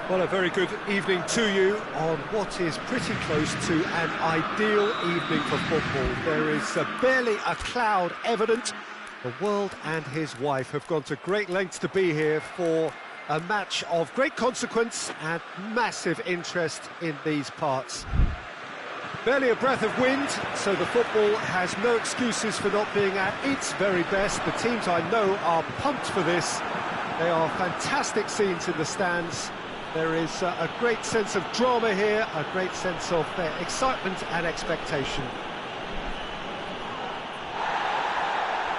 Well, a very good evening to you on what is pretty close to an ideal evening for football. There is barely a cloud evident. The world and his wife have gone to great lengths to be here for a match of great consequence and massive interest in these parts. Barely a breath of wind, so the football has no excuses for not being at its very best. The teams I know are pumped for this. They are fantastic scenes in the stands. There is a great sense of drama here, a great sense of excitement and expectation.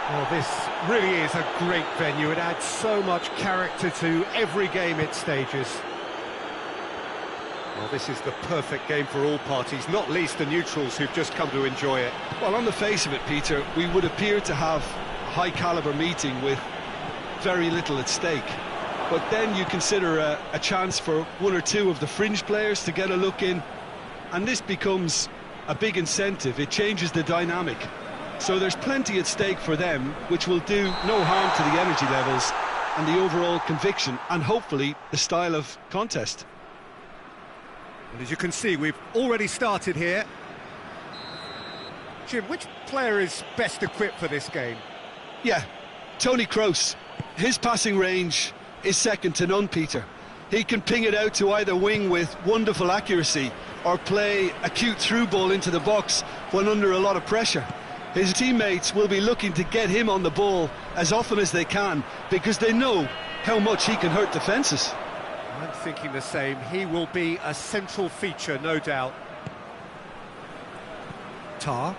Well, this really is a great venue. It adds so much character to every game it stages. Well, this is the perfect game for all parties, not least the neutrals who've just come to enjoy it. Well, on the face of it, Peter, we would appear to have a high-caliber meeting with very little at stake. But then you consider a chance for one or two of the fringe players to get a look in, and this becomes a big incentive. It changes the dynamic. So there's plenty at stake for them, which will do no harm to the energy levels and the overall conviction, and hopefully the style of contest. And as you can see, we've already started here. Jim, which player is best equipped for this game? Yeah, Toni Kroos. His passing range is second to none, Peter. He can ping it out to either wing with wonderful accuracy or play a cute through ball into the box when under a lot of pressure. His teammates will be looking to get him on the ball as often as they can because they know how much he can hurt defences. I'm thinking the same. He will be a central feature, no doubt. Tar.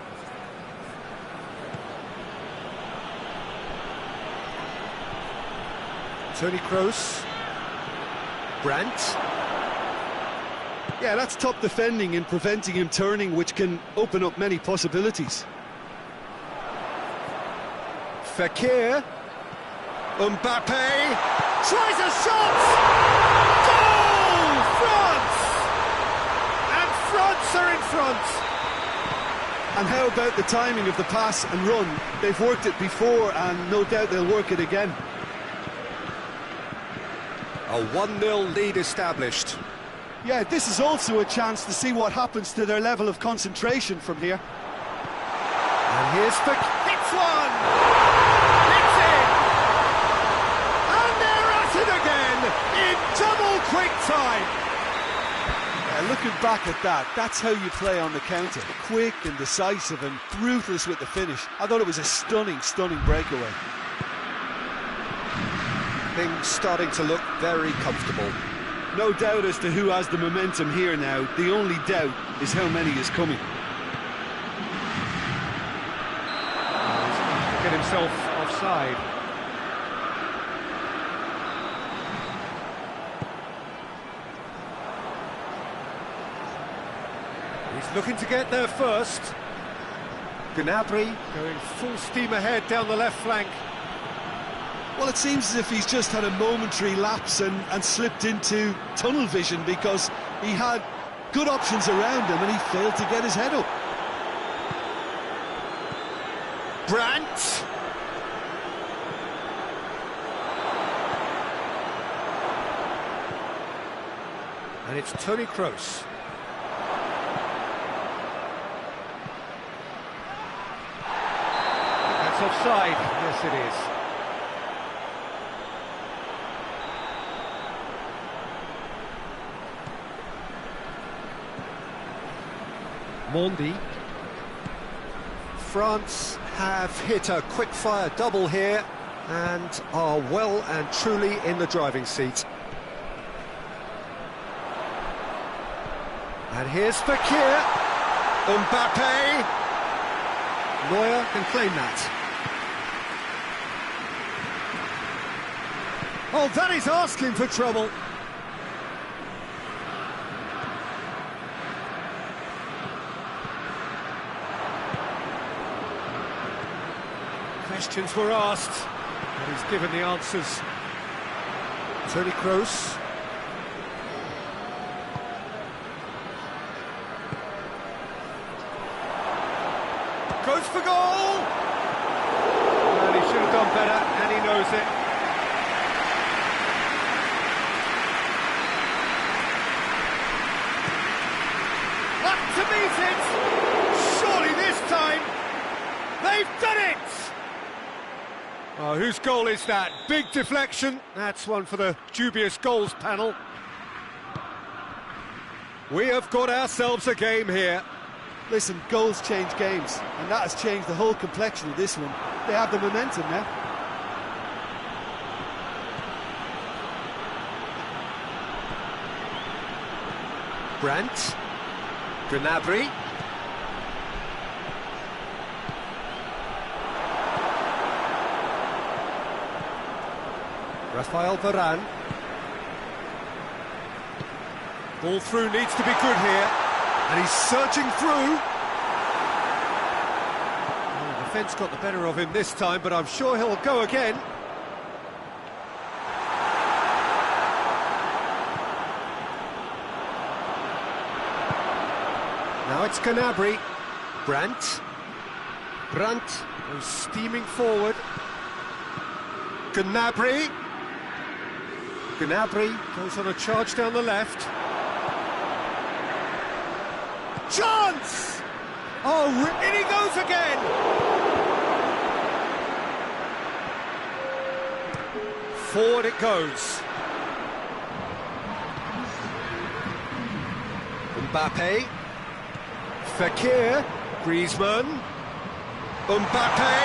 Toni Kroos. Brandt. Yeah, that's top defending and preventing him turning, which can open up many possibilities. Fekir. Mbappe. Tries a shot! Goal! France! And France are in front! And how about the timing of the pass and run? They've worked it before and no doubt they'll work it again. A 1-0 lead established. Yeah, this is also a chance to see what happens to their level of concentration from here. And here's the hits one! It's in! And they're at it again in double quick time! Yeah, looking back at that, that's how you play on the counter. Quick and decisive and ruthless with the finish. I thought it was a stunning breakaway. Things starting to look very comfortable. No doubt as to who has the momentum here now. The only doubt is how many is coming. He's get himself offside. He's looking to get there first. Gnabry going full steam ahead down the left flank. Well, it seems as if he's just had a momentary lapse and slipped into tunnel vision because he had good options around him and he failed to get his head up. Brandt. And it's Toni Kroos. That's offside. Yes, it is. Mondi. France have hit a quick-fire double here and are well and truly in the driving seat. And here's Fekir. Mbappe. Neuer can claim that. Oh, that is asking for trouble. Questions were asked, and he's given the answers. Toni Kroos. Goes for goal! And he should have done better, and he knows it. to meet it! Surely this time, they've done it! Oh, whose goal is that? Big deflection. That's one for the dubious goals panel. We have got ourselves a game here. Listen, goals change games, and that has changed the whole complexion of this one. They have the momentum now. Brandt. Gnabry. Raphael Varane. Ball through needs to be good here. And he's surging through. Oh, the defence got the better of him this time, but I'm sure he'll go again. Now it's Gnabry. Brandt. Brandt goes steaming forward. Gnabry. Gnabry goes on a charge down the left. Chance! Oh, in he goes again! Forward it goes. Mbappe. Fekir. Griezmann. Mbappe.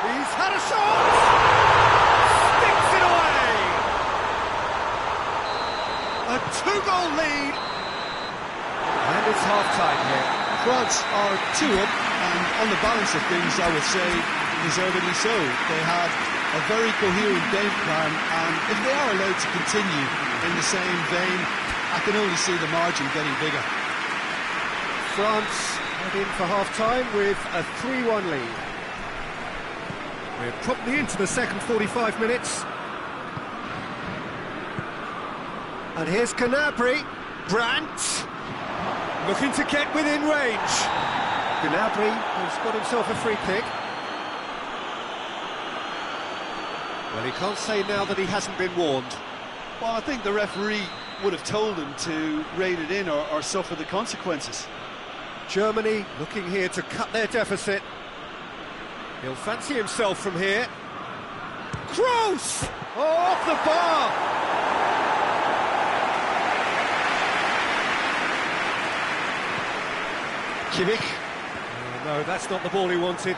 He's had a shot! Sticks it away! A two-goal lead. And it's half-time here. France are 2 up, and on the balance of things, I would say, deservedly so. They had a very coherent game plan, and if they are allowed to continue in the same vein, I can only see the margin getting bigger. France head in for half-time with a 3-1 lead. We're promptly into the second 45 minutes. And here's Gnabry. Brandt. Looking to get within range. Gnabry has got himself a free kick. Well, he can't say now that he hasn't been warned. Well, I think the referee would have told him to rein it in or suffer the consequences. Germany looking here to cut their deficit. He'll fancy himself from here. Kroos! Oh, off the bar! Kimmich. Oh, no, that's not the ball he wanted.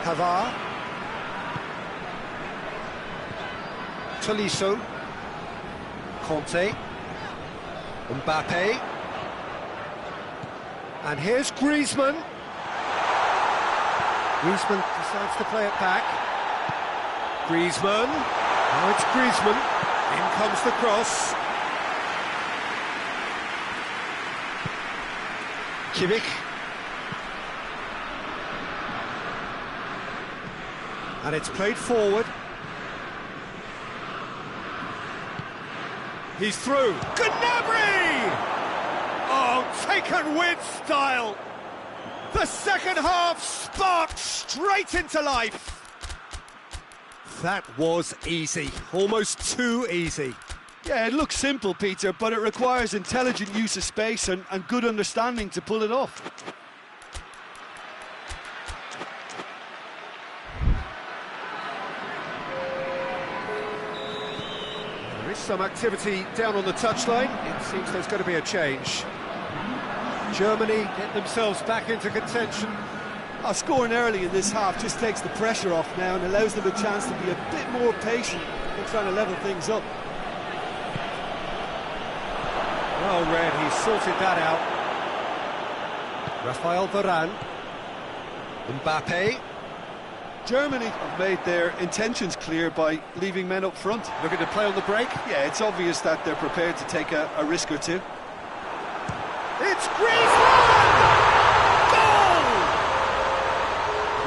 Pavard. Tolisso. Conte. Mbappe. And here's Griezmann. Griezmann decides to play it back. Griezmann. Now it's Griezmann. In comes the cross. Kimmich. And it's played forward. He's through. Gnabry! Oh, taken with style. The second half sparked straight into life. That was easy. Almost too easy. Yeah, it looks simple, Peter, but it requires intelligent use of space and good understanding to pull it off. There is some activity down on the touchline. It seems there's going to be a change. Germany get themselves back into contention. Scoring early in this half just takes the pressure off now and allows them a chance to be a bit more patient in trying to level things up. Well read, he sorted that out. Raphael Varane. Mbappe. Germany have made their intentions clear by leaving men up front. Looking to play on the break. Yeah, it's obvious that they're prepared to take a risk or two. It's Griezmann! Goal!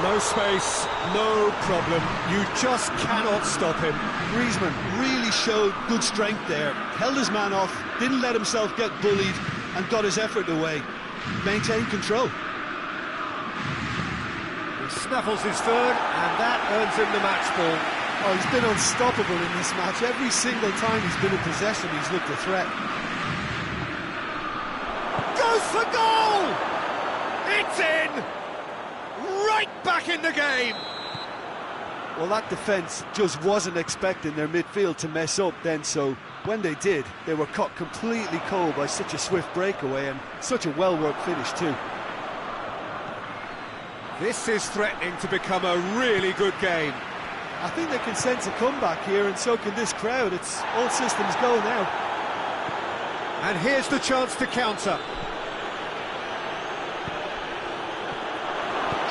No space, no problem. You just cannot stop him. Griezmann really showed good strength there. Held his man off, didn't let himself get bullied, and got his effort away. Maintained control. He snaffles his third, and that earns him the match ball. Oh, he's been unstoppable in this match. Every single time he's been in possession, he's looked a threat. goes for goal! It's in! Right back in the game! Well, that defence just wasn't expecting their midfield to mess up then, so when they did, they were caught completely cold by such a swift breakaway and such a well-worked finish too. This is threatening to become a really good game. I think they can sense a comeback here, and so can this crowd. It's all systems go now. And here's the chance to counter.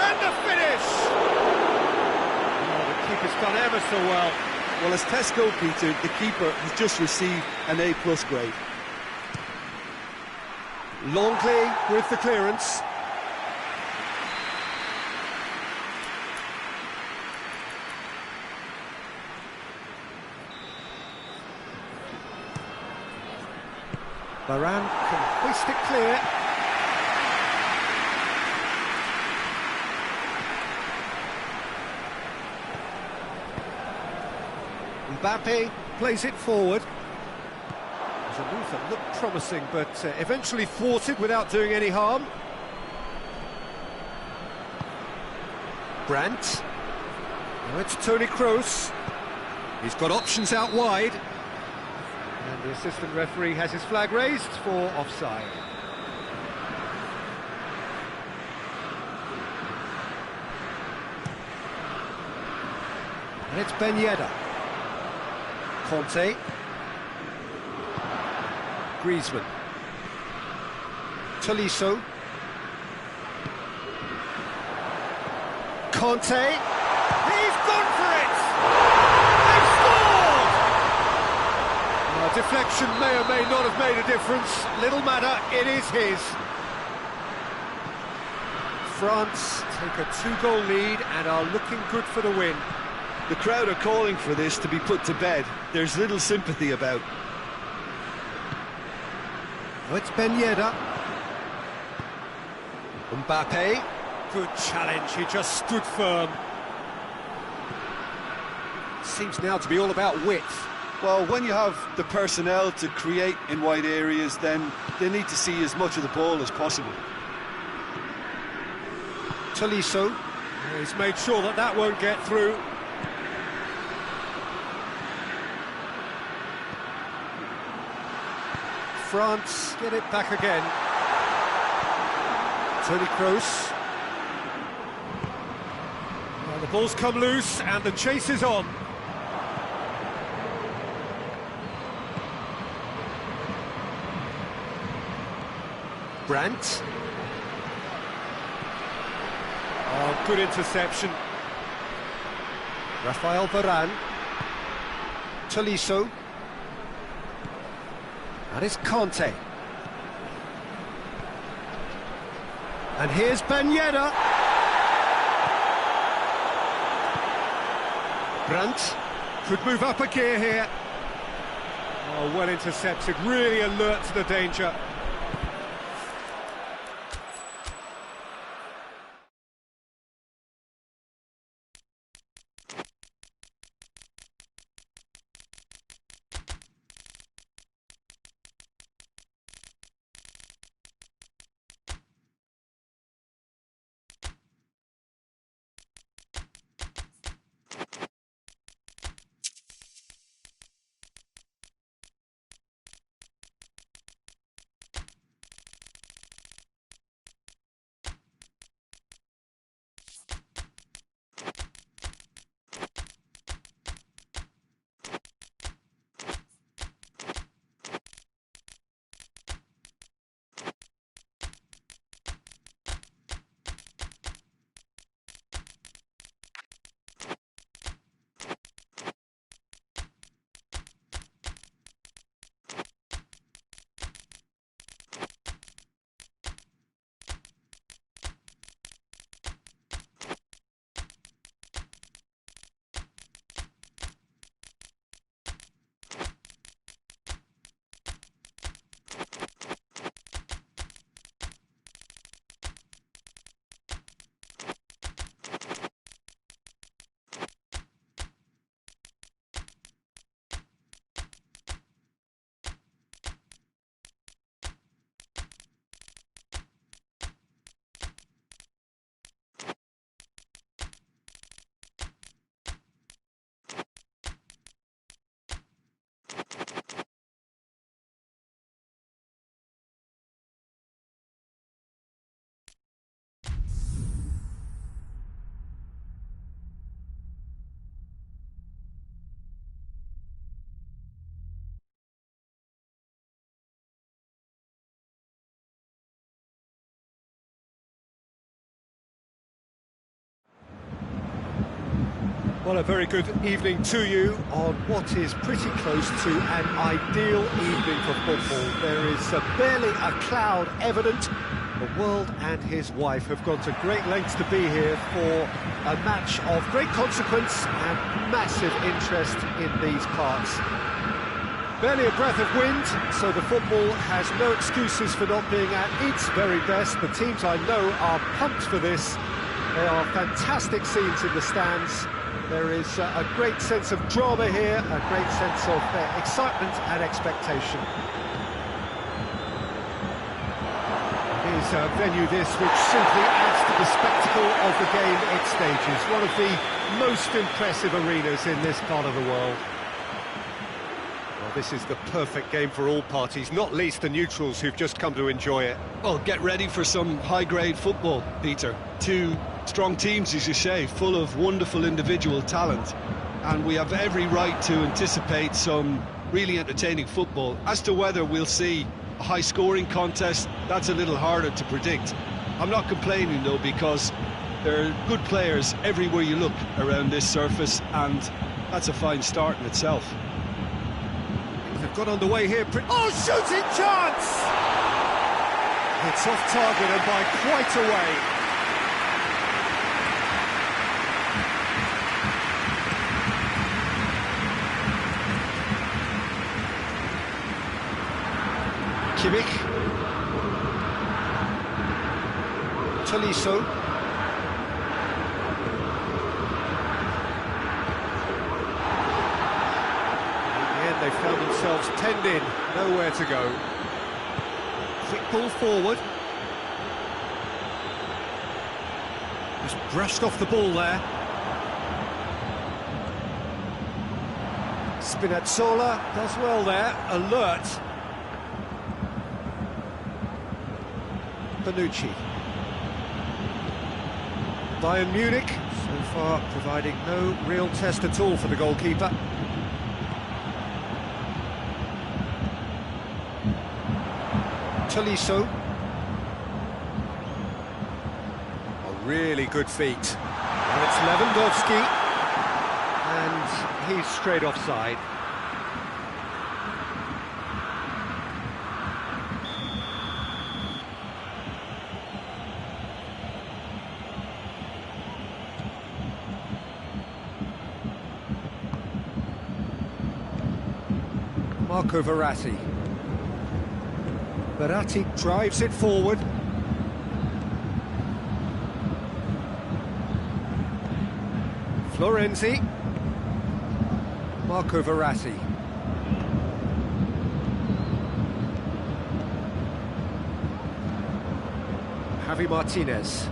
And the finish! Oh, the keeper's done ever so well. Well, as tests go, Peter, the keeper has just received an A+ grade. Longley with the clearance. Varane can hoist it clear. Mbappe plays it forward. There's a move that looked promising, but eventually thwarted without doing any harm. Brandt. Now it's Toni Kroos. He's got options out wide. And the assistant referee has his flag raised for offside. And it's Ben Yedder. Conte. Griezmann. Tolisso. Conte. He's gone for it! They've scored! Deflection may or may not have made a difference. Little matter, it is his. France take a 2-goal lead and are looking good for the win. The crowd are calling for this to be put to bed. There's little sympathy about. Oh, it's Ben Yedder. Mbappe. Good challenge, he just stood firm. Seems now to be all about width. Well, when you have the personnel to create in wide areas, then they need to see as much of the ball as possible. Tolisso. He's made sure that that won't get through. France get it back again. Toni Kroos. Well, the ball's come loose and the chase is on. Brandt. Oh, good interception. Rafael Varane. Tolisso. And it's Conte. And here's Ben Yedder. Brandt could move up a gear here. Oh, well intercepted, really alert to the danger. Well, a very good evening to you on what is pretty close to an ideal evening for football. There is barely a cloud evident. The world and his wife have gone to great lengths to be here for a match of great consequence and massive interest in these parts. Barely a breath of wind, so the football has no excuses for not being at its very best. The teams I know are pumped for this. There are fantastic scenes in the stands. There is a great sense of drama here, a great sense of excitement and expectation. It is a venue this which simply adds to the spectacle of the game it stages. One of the most impressive arenas in this part of the world. Well, this is the perfect game for all parties, not least the neutrals who've just come to enjoy it. Well, get ready for some high-grade football, Peter. Two strong teams, as you say, full of wonderful individual talent. And we have every right to anticipate some really entertaining football. As to whether we'll see a high-scoring contest, that's a little harder to predict. I'm not complaining, though, because there are good players everywhere you look around this surface, and that's a fine start in itself. They've got underway here. Oh, shooting chance! It's off target and by quite a way. Kimmich. Tolisso. In the end, they found themselves penned in, nowhere to go. Quick ball forward. Just brushed off the ball there. Spinazzola does well there, alert. Bonucci. Bayern Munich, so far providing no real test at all for the goalkeeper. Tolisso. A really good feat. And it's Lewandowski. And he's straight offside. Marco Verratti. Verratti drives it forward. Florenzi. Marco Verratti. Javi Martinez.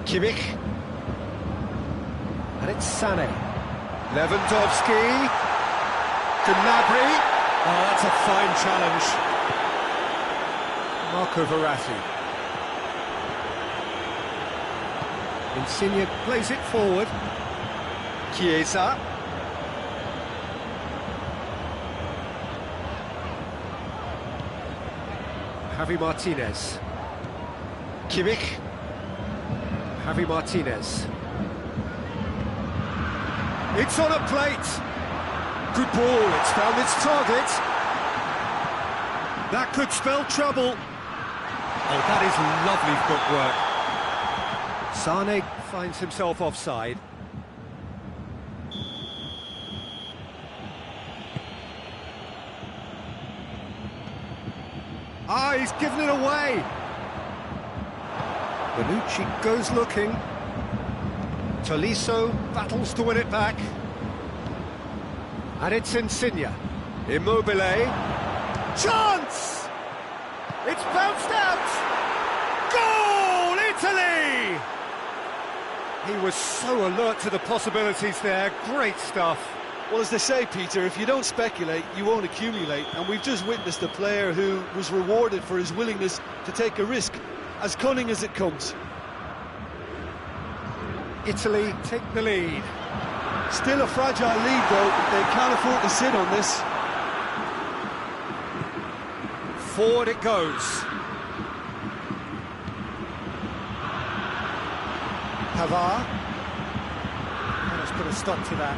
Kimmich. And it's Sané. Lewandowski. Gnabry. Oh, that's a fine challenge. Marco Verratti. Insigne plays it forward. Chiesa. Javi Martinez. Kimmich. Javi Martinez. It's on a plate. Good ball, it's found its target. That could spell trouble. Oh, that is lovely footwork. Sané finds himself offside. Ah, he's given it away. Bonucci goes looking. Tolisso battles to win it back. And it's Insigne. Immobile. Chance! It's bounced out! Goal, Italy! He was so alert to the possibilities there. Great stuff. Well, as they say, Peter, if you don't speculate, you won't accumulate. And we've just witnessed a player who was rewarded for his willingness to take a risk, as cunning as it comes. Italy take the lead. Still a fragile lead, though. They can't afford to sit on this. Forward it goes. Pavard. Let's put a stop to that.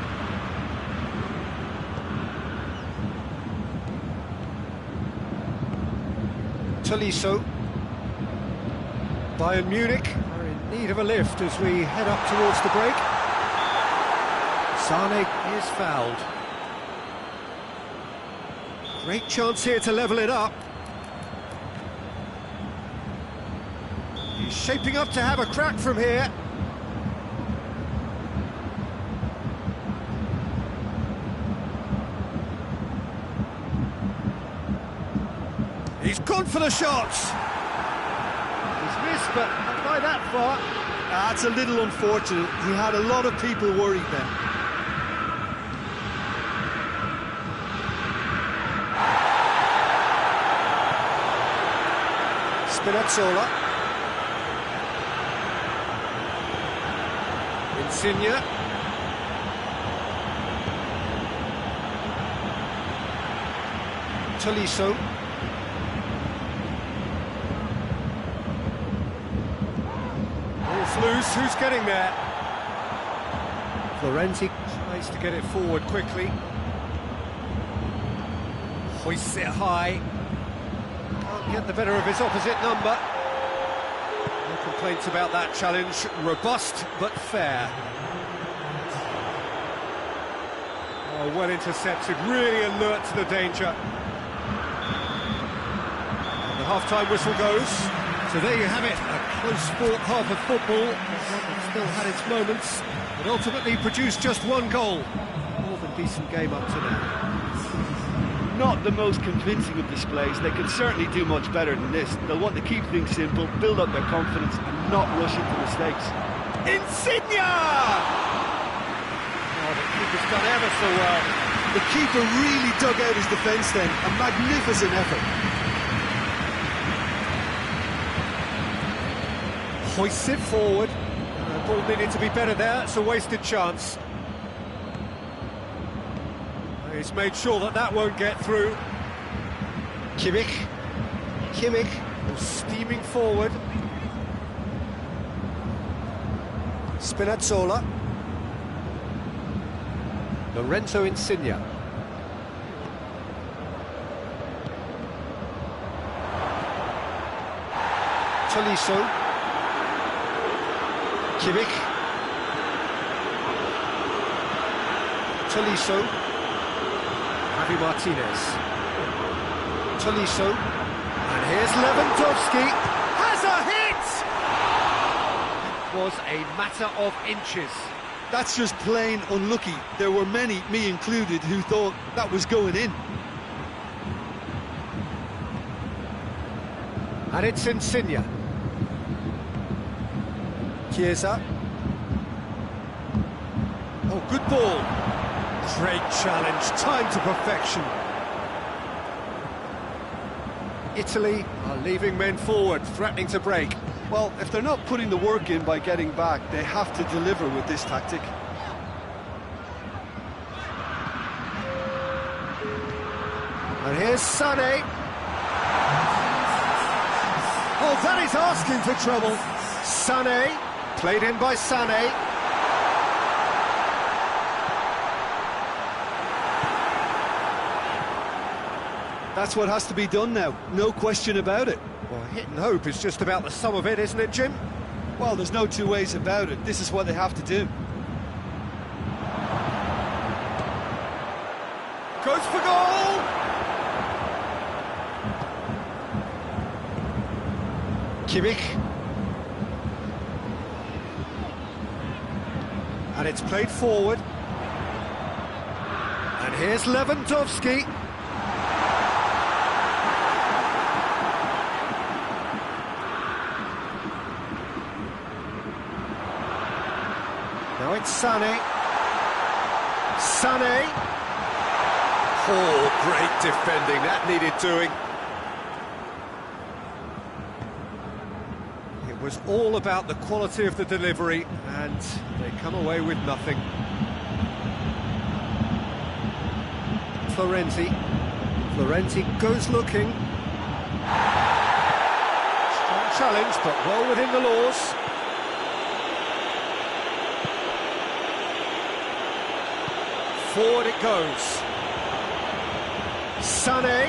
Tolisso. Bayern Munich are in need of a lift as we head up towards the break. Sane is fouled. Great chance here to level it up. He's shaping up to have a crack from here. He's gone for the shots. He's missed, but not by that far. That's a little unfortunate. He had a lot of people worried then. Spinazzola. Insigne. Tolisso. Ball's loose, who's getting there? Florenzi tries to get it forward quickly. Hoists it high. Can't get the better of his opposite number. No complaints about that challenge. Robust but fair. Oh, well intercepted, really alert to the danger. And the half-time whistle goes. So there you have it, a close-fought half of football. It still had its moments, but ultimately produced just one goal. More than decent game up to now. Not the most convincing of displays. They can certainly do much better than this. They'll want to keep things simple, build up their confidence and not rush into mistakes. Insigne! Oh, the keeper's done ever so well. The keeper really dug out his defence then. A magnificent effort. Hoists it forward. The ball needed to be better there. It's a wasted chance. He's made sure that that won't get through. Kimmich steaming forward. Spinazzola. Lorenzo Insigne. Tolisso. Kimmich. Tolisso. Javi Martinez. Tolisso. And here's Lewandowski. Has a hit! It was a matter of inches. That's just plain unlucky. There were many, me included, who thought that was going in. And it's Insigne. Chiesa. Oh, good ball. Great challenge, timed to perfection. Italy are leaving men forward, threatening to break. Well, if they're not putting the work in by getting back, they have to deliver with this tactic. And here's Sané. Oh, that is asking for trouble. Sané, played in by Sané. That's what has to be done now, no question about it. Well, hit and hope is just about the sum of it, isn't it, Jim? Well, there's no two ways about it. This is what they have to do. Goes for goal! Kimmich. And it's played forward. And here's Lewandowski. Now it's Sané. Sané. Oh, great defending. That needed doing. It was all about the quality of the delivery, and they come away with nothing. Florenzi. Florenzi goes looking. Strong challenge, but well within the laws. Forward it goes. Sané.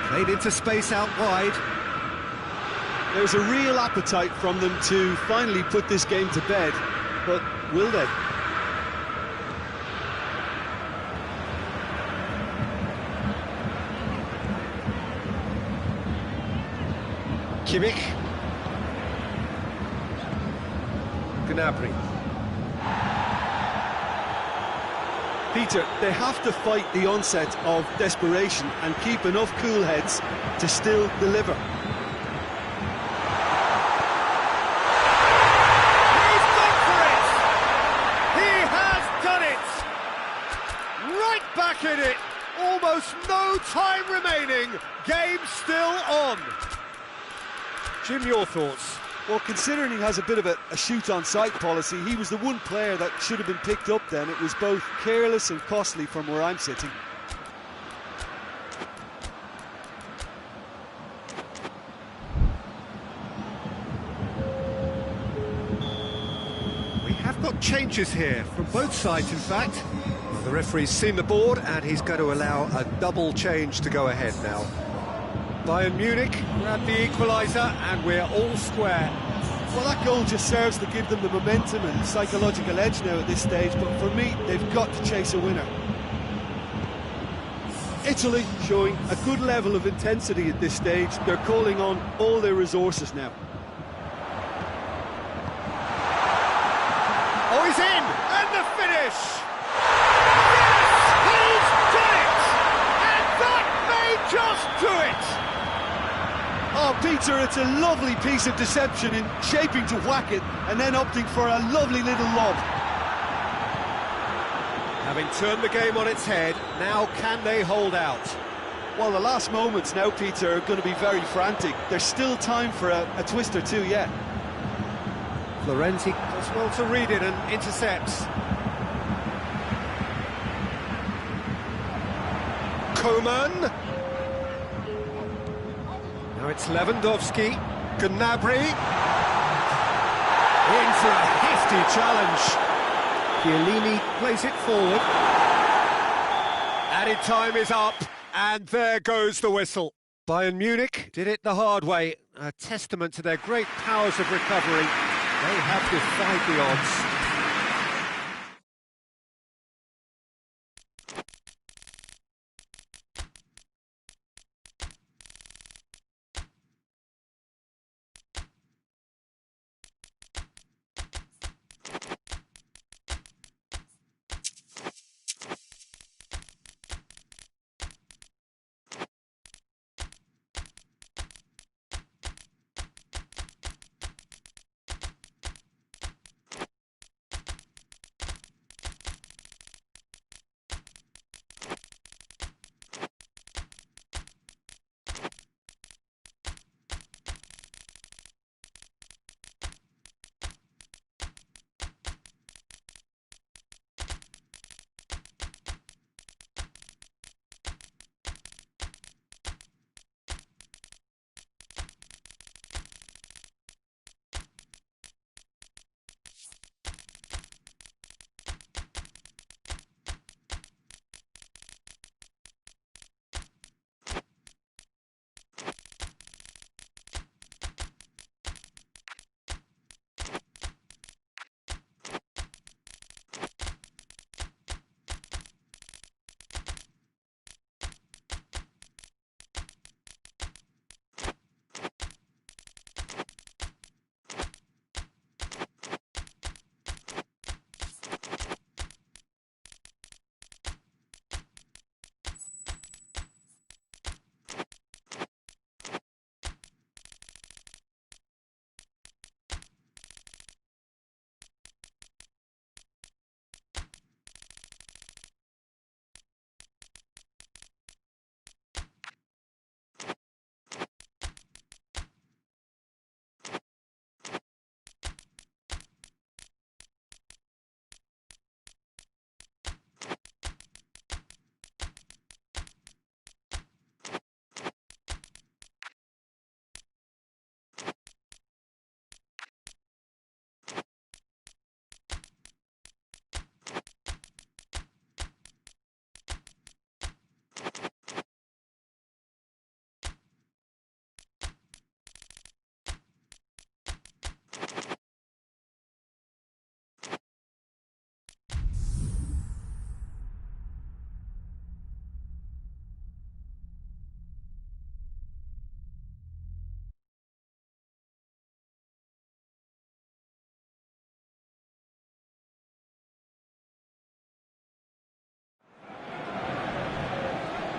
Played into space out wide. There's a real appetite from them to finally put this game to bed, but will they? Kimmich. Gnabry. Peter, they have to fight the onset of desperation and keep enough cool heads to still deliver. He's gone for it! He has done it! Right back in it! Almost no time remaining. Game still on. Jim, your thoughts? Well, considering he has a bit of a shoot-on-sight policy, he was the one player that should have been picked up then. It was both careless and costly from where I'm sitting. We have got changes here from both sides, in fact. Well, the referee's seen the board and he's going to allow a double change to go ahead now. Bayern Munich grab the equaliser and we're all square. Well, that goal just serves to give them the momentum and psychological edge now at this stage, but for me, they've got to chase a winner. Italy showing a good level of intensity at this stage. They're calling on all their resources now. Oh, he's in! And the finish! Yes! He's done it! And that may just do it! Oh, Peter, it's a lovely piece of deception in shaping to whack it and then opting for a lovely little lob. Having turned the game on its head, now can they hold out? Well, the last moments now, Peter, are going to be very frantic. There's still time for a twist or two yet. Florenzi does well to read it and intercepts. Coman. Now it's Lewandowski. Gnabry. In for a hefty challenge. Chiellini plays it forward. Added time is up, and there goes the whistle. Bayern Munich did it the hard way, a testament to their great powers of recovery. They have defied the odds.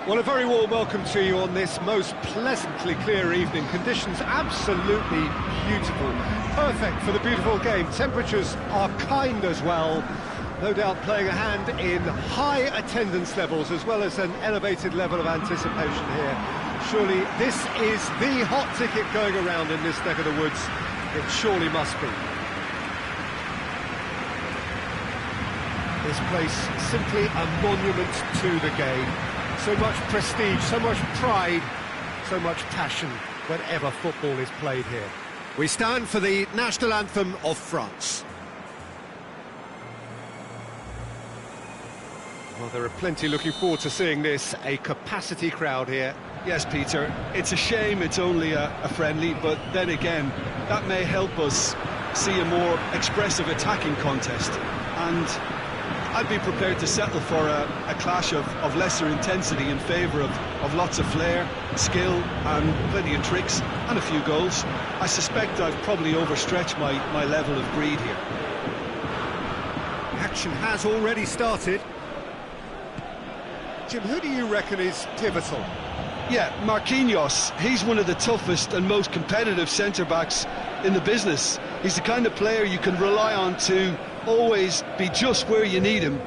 Well, a very warm welcome to you on this most pleasantly clear evening. Conditions absolutely beautiful, perfect for the beautiful game. Temperatures are kind as well, no doubt playing a hand in high attendance levels as well as an elevated level of anticipation here. Surely this is the hot ticket going around in this neck of the woods. It surely must be. This place simply a monument to the game. So much prestige, so much pride, so much passion whenever football is played here. We stand for the national anthem of France. Well, there are plenty looking forward to seeing this, a capacity crowd here. Yes, Peter, it's a shame it's only a friendly, but then again, that may help us see a more expressive attacking contest. And I'd be prepared to settle for a clash of lesser intensity in favour of lots of flair, skill and plenty of tricks and a few goals. I suspect I've probably overstretched my level of greed here. Action has already started. Jim, who do you reckon is pivotal? Yeah, Marquinhos. He's one of the toughest and most competitive centre-backs in the business. He's the kind of player you can rely on to always be just where you need him,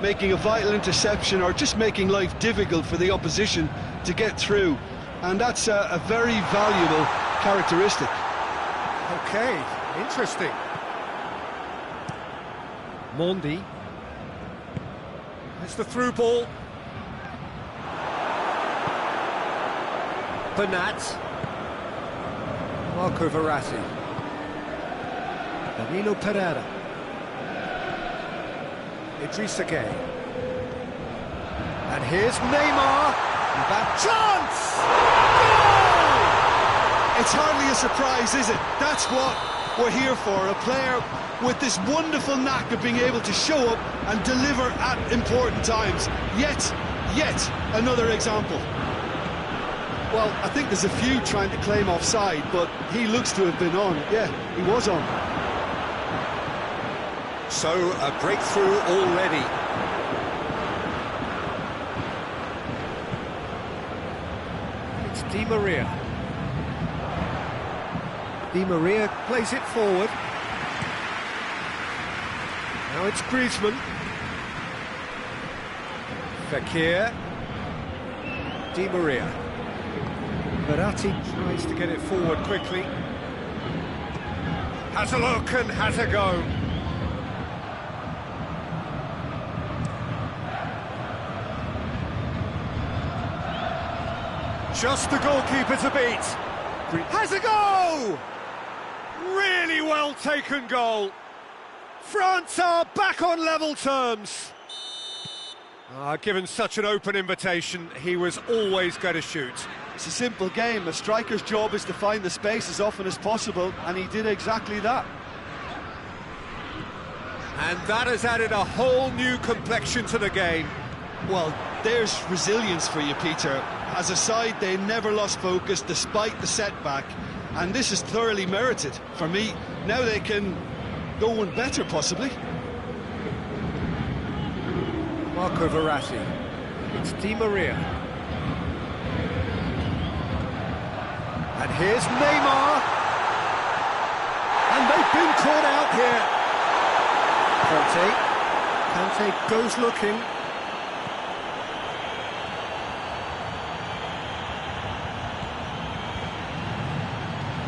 making a vital interception or just making life difficult for the opposition to get through. And that's a very valuable characteristic. Okay, interesting. Mondi. It's the through ball. Bernat. Marco Verratti. Danilo Pereira. Idrissa Gueye. And here's Neymar. That chance! Goal! It's hardly a surprise, is it? That's what we're here for. A player with this wonderful knack of being able to show up and deliver at important times. Yet another example. Well, I think there's a few trying to claim offside, but he looks to have been on. Yeah, he was on. So, a breakthrough already. It's Di Maria. Di Maria plays it forward. Now it's Griezmann. Fekir. Di Maria. Verratti tries to get it forward quickly. Has a look and has a go. Just the goalkeeper to beat. Has a go! Really well taken goal. France are back on level terms. Given such an open invitation, he was always going to shoot. It's a simple game. A striker's job is to find the space as often as possible, and he did exactly that. And that has added a whole new complexion to the game. Well, there's resilience for you, Peter. As a side, they never lost focus despite the setback, and this is thoroughly merited. For me, now they can go one better, possibly. Marco Verratti. It's Di Maria. And here's Neymar. And they've been caught out here. Kante goes looking.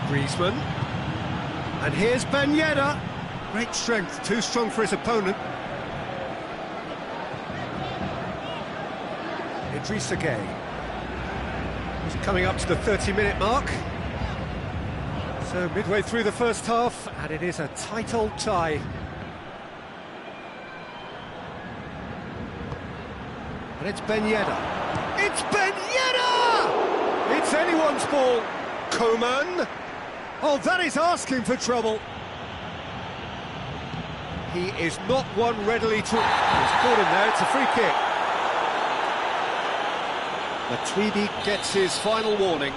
Griezmann. And here's Ben Yedder. Great strength, too strong for his opponent. Idrissa Gueye. He's coming up to the 30-minute mark. So midway through the first half, and it is a tight old tie. And it's Ben Yedder. It's Ben Yedder! It's anyone's ball. Coman. Oh, that is asking for trouble. He is not one readily to... He's caught him there, it's a free kick. Matuidi gets his final warning.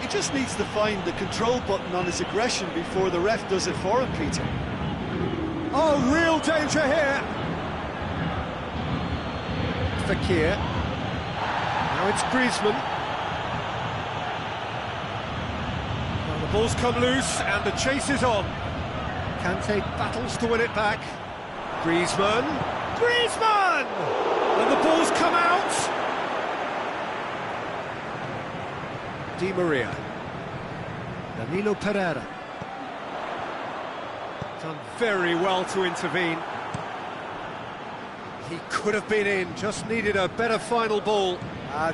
He just needs to find the control button on his aggression before the ref does it for him, Peter. Oh, real danger here. Fekir. Now it's Griezmann. Well, the ball's come loose and the chase is on. Kante battles to win it back. Griezmann! Griezmann! And the ball's come out! Di Maria. Danilo Pereira. Done very well to intervene. He could have been in, just needed a better final ball.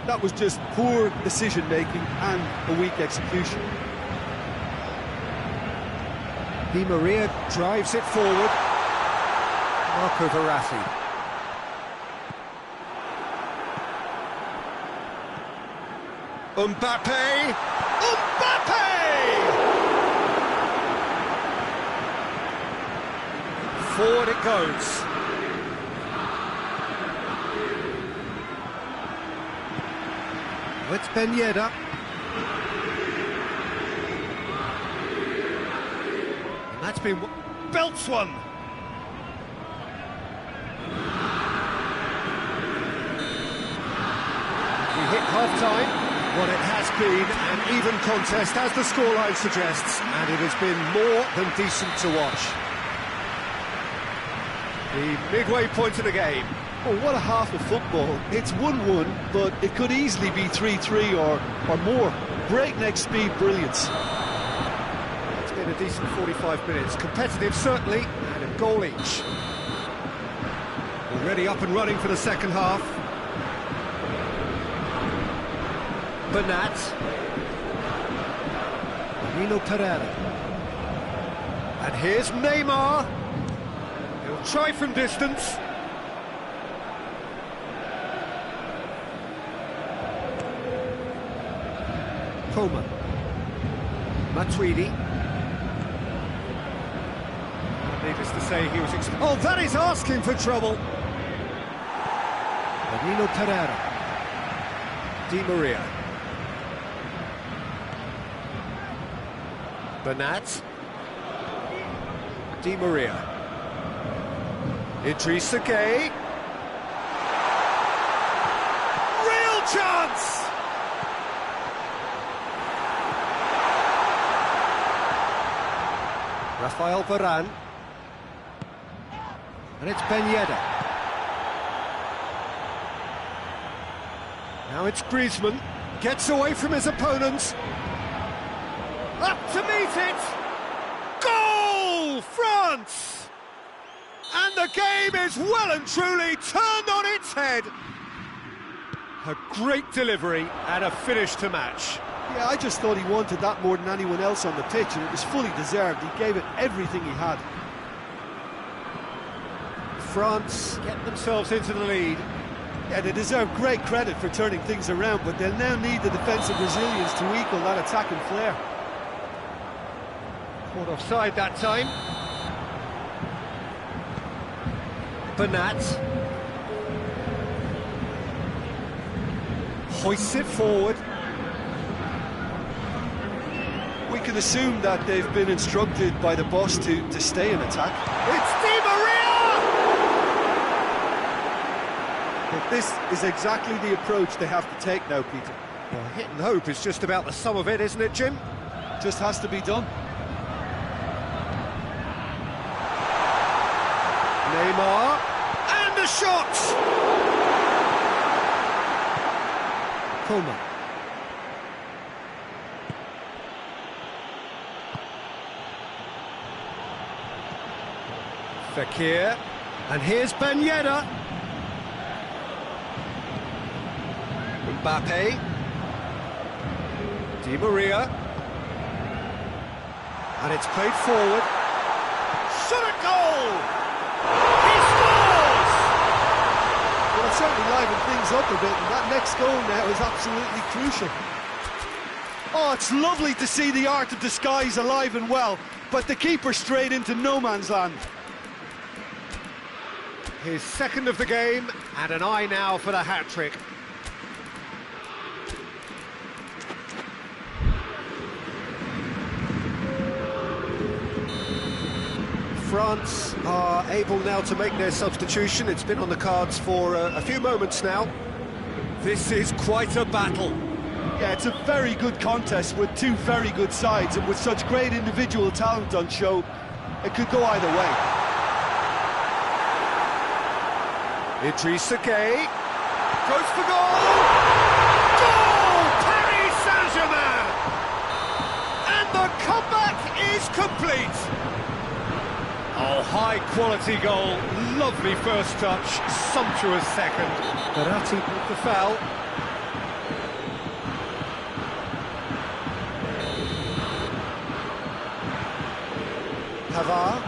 That was just poor decision-making and a weak execution. Di Maria drives it forward. Marco Verratti. Mbappe! Mbappe! Forward it goes. It's Ben Yedder. And that's been... belts one! We hit half-time. What it has been an even contest, as the scoreline suggests, and it has been more than decent to watch. The midway point of the game. Oh, what a half of football. It's 1-1, but it could easily be 3-3 or more. Breakneck speed brilliance. It's been a decent 45 minutes. Competitive, certainly, and a goal each. Already up and running for the second half. Bernat. Danilo Pereira. And here's Neymar. He'll try from distance. Coman. Matuidi. Needless to say, he was... oh, that is asking for trouble. Danilo Pereira. Di Maria. Bernat. Di Maria. Idrissa Gueye. Real chance! Rafael Varane. And it's Ben Yedder. Now it's Griezmann. Gets away from his opponents. Up to meet it! Goal! France! And the game is well and truly turned on its head. A great delivery and a finish to match. Yeah, I just thought he wanted that more than anyone else on the pitch, and it was fully deserved. He gave it everything he had. France get themselves into the lead. Yeah, they deserve great credit for turning things around, but they'll now need the defensive resilience to equal that attacking flair. Caught offside that time. Bernat. Hoists it forward. We can assume that they've been instructed by the boss to stay in attack. It's Di Maria! But this is exactly the approach they have to take now, Peter. Well, hit and hope is just about the sum of it, isn't it, Jim? Just has to be done. Neymar, and the shot! Coman. Fekir, and here's Ben Yedder. Mbappe. Di Maria. And it's played forward. Shot at goal! He scores! Well, it's certainly livened things up a bit, and that next goal now is absolutely crucial. Oh, it's lovely to see the art of disguise alive and well, but the keeper straight into no man's land. His second of the game, and an eye now for the hat-trick. France are able now to make their substitution. It's been on the cards for a few moments now. This is quite a battle. Yeah, it's a very good contest with two very good sides, and with such great individual talent on show, it could go either way. Idrissa Gueye goes for goal! Goal! Paris Saint-Germain! And the comeback is complete! Oh, high-quality goal, lovely first touch, sumptuous second. Verratti with the foul. Pavard,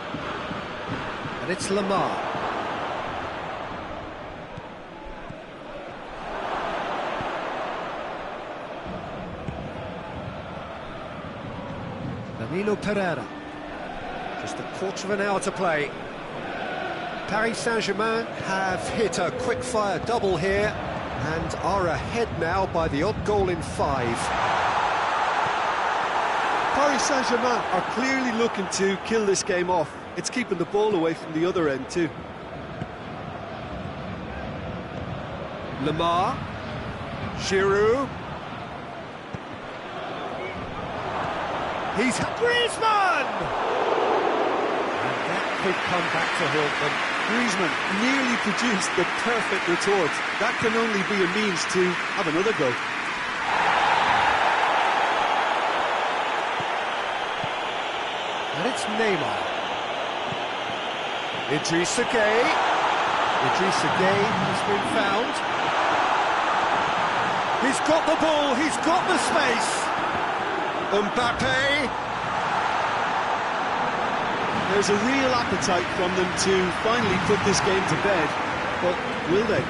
and it's Lamar. Danilo Pereira. Just a quarter of an hour to play. Paris Saint-Germain have hit a quick-fire double here and are ahead now by the odd goal in 5. Paris Saint-Germain are clearly looking to kill this game off. It's keeping the ball away from the other end too. Lamar, Giroud. He's Griezmann! And that could come back to haunt them. Griezmann nearly produced the perfect retort. That can only be a means to have another go. And it's Neymar. Idrissa Gueye. Idrissa Gueye has been found. He's got the ball, he's got the space. Mbappe. There's a real appetite from them to finally put this game to bed, but will they?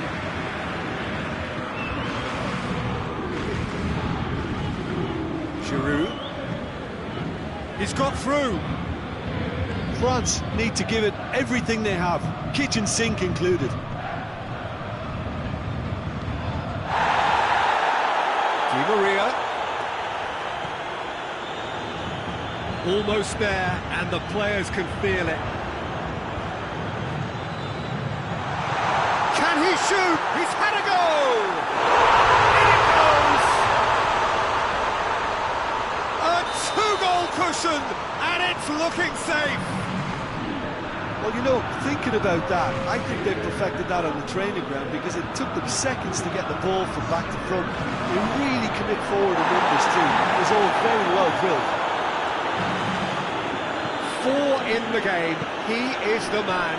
Giroud. He's got through. France need to give it everything they have, kitchen sink included. Di Maria. Almost there, and the players can feel it. Can he shoot? He's had a go! In it goes! A two-goal cushion, and it's looking safe. Well, you know, thinking about that, I think they perfected that on the training ground because it took them seconds to get the ball from back to front. They really commit forward in numbers too. It was all very well drilled. 4 in the game, he is the man.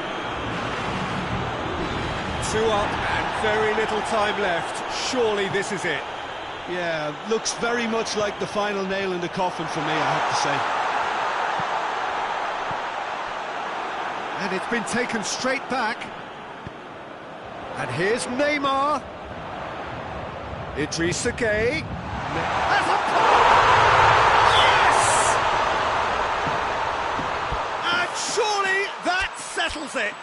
2 up and very little time left. Surely this is it. Yeah, looks very much like the final nail in the coffin for me, I have to say. And it's been taken straight back. And here's Neymar. Idrissa Gueye. Has a goal! Yes! And surely that settles it.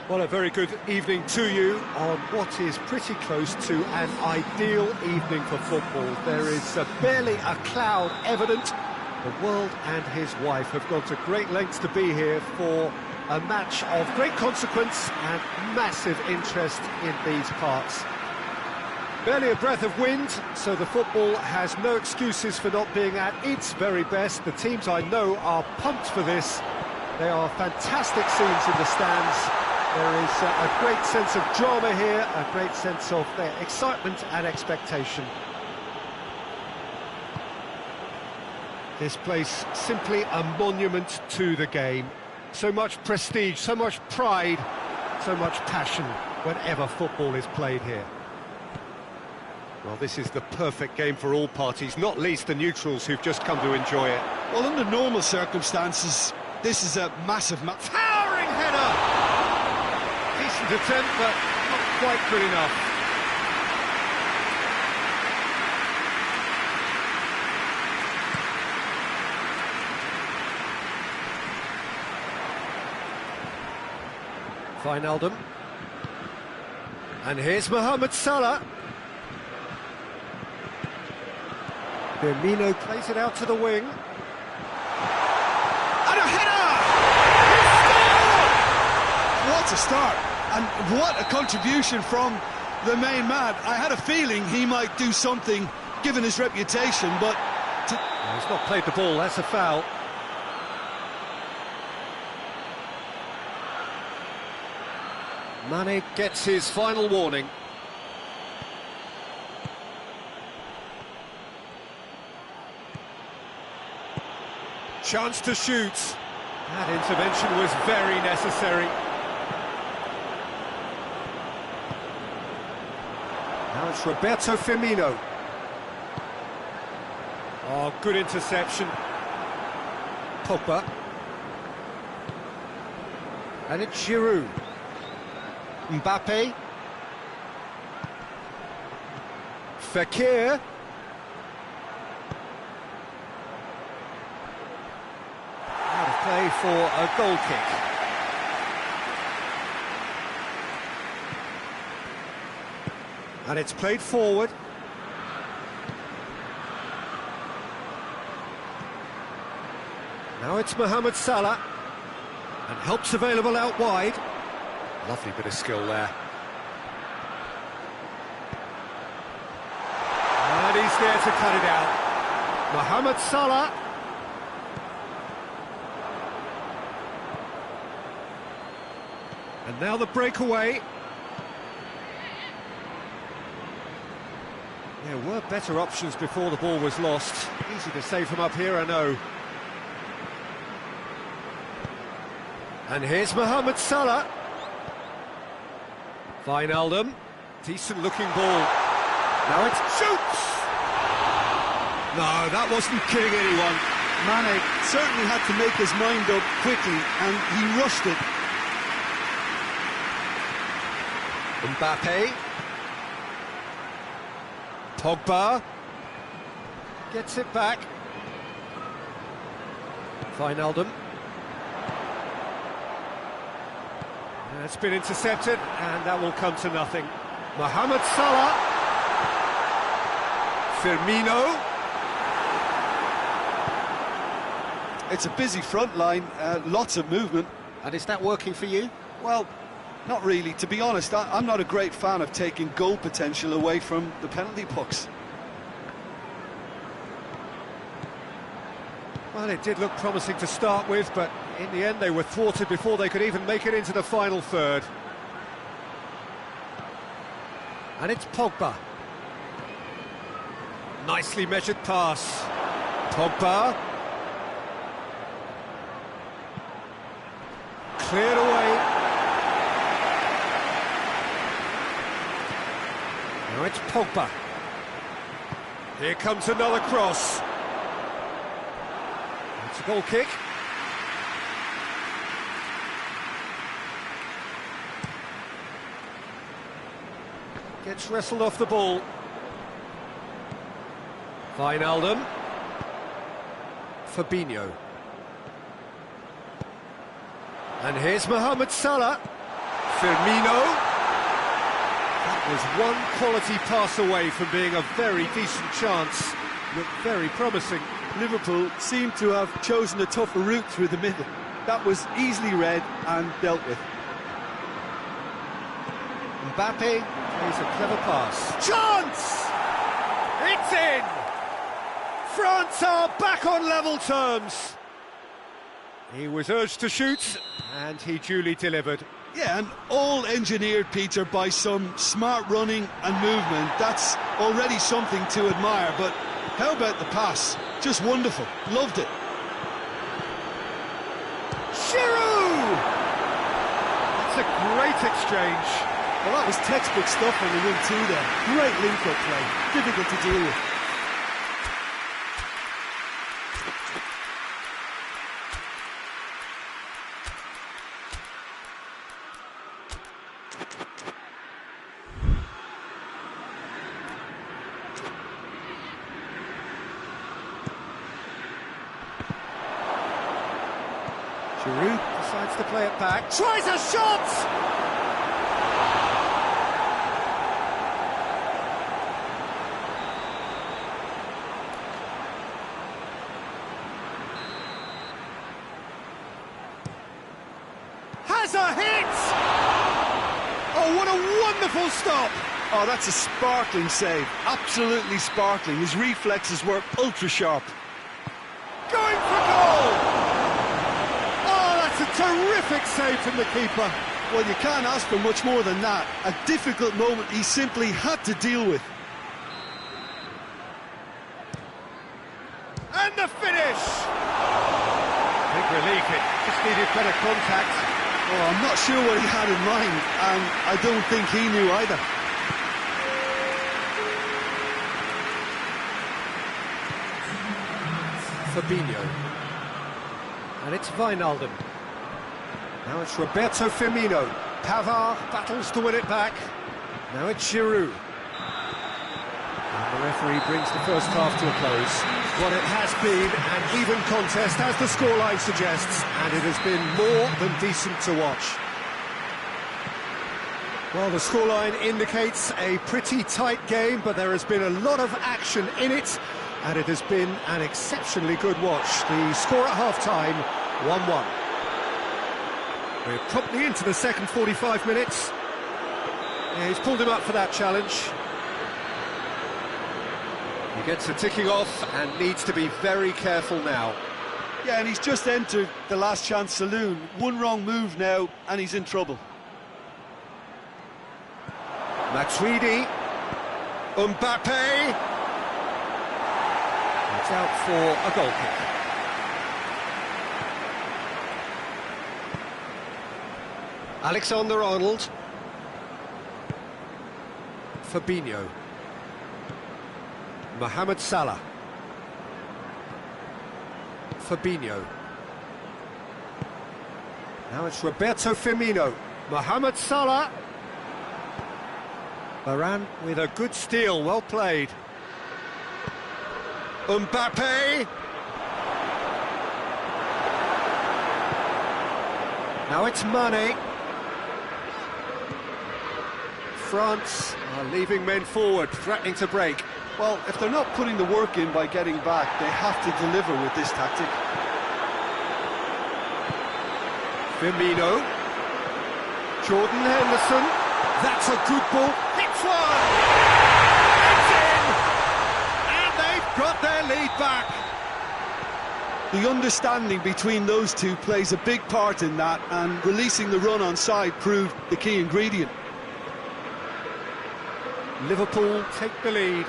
Well, a very good evening to you on what is pretty close to an ideal evening for football. There is barely a cloud evident. The world and his wife have gone to great lengths to be here for a match of great consequence and massive interest in these parts. Barely a breath of wind, so the football has no excuses for not being at its very best. The teams I know are pumped for this. They are fantastic scenes in the stands. There is a great sense of drama here, a great sense of excitement and expectation. This place simply a monument to the game. So much prestige, so much pride, so much passion whenever football is played here. Well, this is the perfect game for all parties, not least the neutrals who've just come to enjoy it. Well, under normal circumstances, this is a massive match. Towering header! Decent attempt, but not quite good enough. Wijnaldum. And here's Mohamed Salah. Firmino plays it out to the wing. And a header! What a start, and what a contribution from the main man. I had a feeling he might do something, given his reputation, but... Well, he's not played the ball, that's a foul. Mane gets his final warning. Chance to shoot. That intervention was very necessary. Now it's Roberto Firmino. Oh, good interception. Pogba. And it's Giroud. Mbappe. Fekir. Out of play for a goal kick. And it's played forward. Now it's Mohamed Salah. And help's available out wide. Lovely bit of skill there. And he's there to cut it out. Mohamed Salah. And now the breakaway. There were better options before the ball was lost. Easy to save from up here, I know. And here's Mohamed Salah. Wijnaldum. Decent looking ball. Now it's shoots! No, that wasn't kidding anyone. Mane certainly had to make his mind up quickly, and he rushed it. Mbappe. Pogba. Gets it back. Wijnaldum. It's been intercepted, and that will come to nothing. Mohamed Salah. Firmino. It's a busy front line, lots of movement. And is that working for you? Well, not really. To be honest, I'm not a great fan of taking goal potential away from the penalty box. Well, it did look promising to start with, but in the end they were thwarted before they could even make it into the final third. And it's Pogba. Nicely measured pass. Pogba. Cleared away. Now it's Pogba. Here comes another cross. It's a goal kick. Gets wrestled off the ball. Wijnaldum. Fabinho. And here's Mohamed Salah. Firmino. That was one quality pass away from being a very decent chance. Looked very promising. Liverpool seem to have chosen a tougher route through the middle. That was easily read and dealt with. Mbappe plays a clever pass. Chance! It's in! France are back on level terms. He was urged to shoot, and he duly delivered. Yeah, and all engineered, Peter, by some smart running and movement. That's already something to admire, but how about the pass? Just wonderful. Loved it. Giroud! That's a great exchange. Well, that was textbook stuff on the 1-2 there. Great link-up play. Difficult to deal with. Giroud decides to play it back. Tries a shot! Has a hit! Oh, what a wonderful stop! Oh, that's a sparkling save. Absolutely sparkling. His reflexes were ultra sharp. Going for goal! Oh, that's a terrific save from the keeper. Well, you can't ask for much more than that. A difficult moment he simply had to deal with. And the finish! I think we're leaking. Just needed better contact. Oh, I'm not sure what he had in mind, and I don't think he knew either. Fabinho. And it's Wijnaldum. Now it's Roberto Firmino. Pavard battles to win it back. Now it's Giroud. And the referee brings the first half to a close. What it has been an even contest, as the scoreline suggests, and it has been more than decent to watch. Well, the scoreline indicates a pretty tight game, but there has been a lot of action in it, and it has been an exceptionally good watch. The score at half-time, 1-1. We're promptly into the second 45 minutes. Yeah, he's pulled him up for that challenge. He gets the ticking off and needs to be very careful now. Yeah, and he's just entered the last chance saloon. One wrong move now, and he's in trouble. Matuidi. Mbappe. It's out for a goal kick. Alexander-Arnold. Fabinho. Mohamed Salah. Fabinho. Now it's Roberto Firmino. Mohamed Salah. Varane with a good steal, well played. Mbappe. Now it's Mane. France are leaving men forward, threatening to break. Well, if they're not putting the work in by getting back, they have to deliver with this tactic. Firmino. Jordan Henderson. That's a good ball. Hits one! It's in! And they've got their lead back. The understanding between those two plays a big part in that, and releasing the run on side proved the key ingredient. Liverpool take the lead.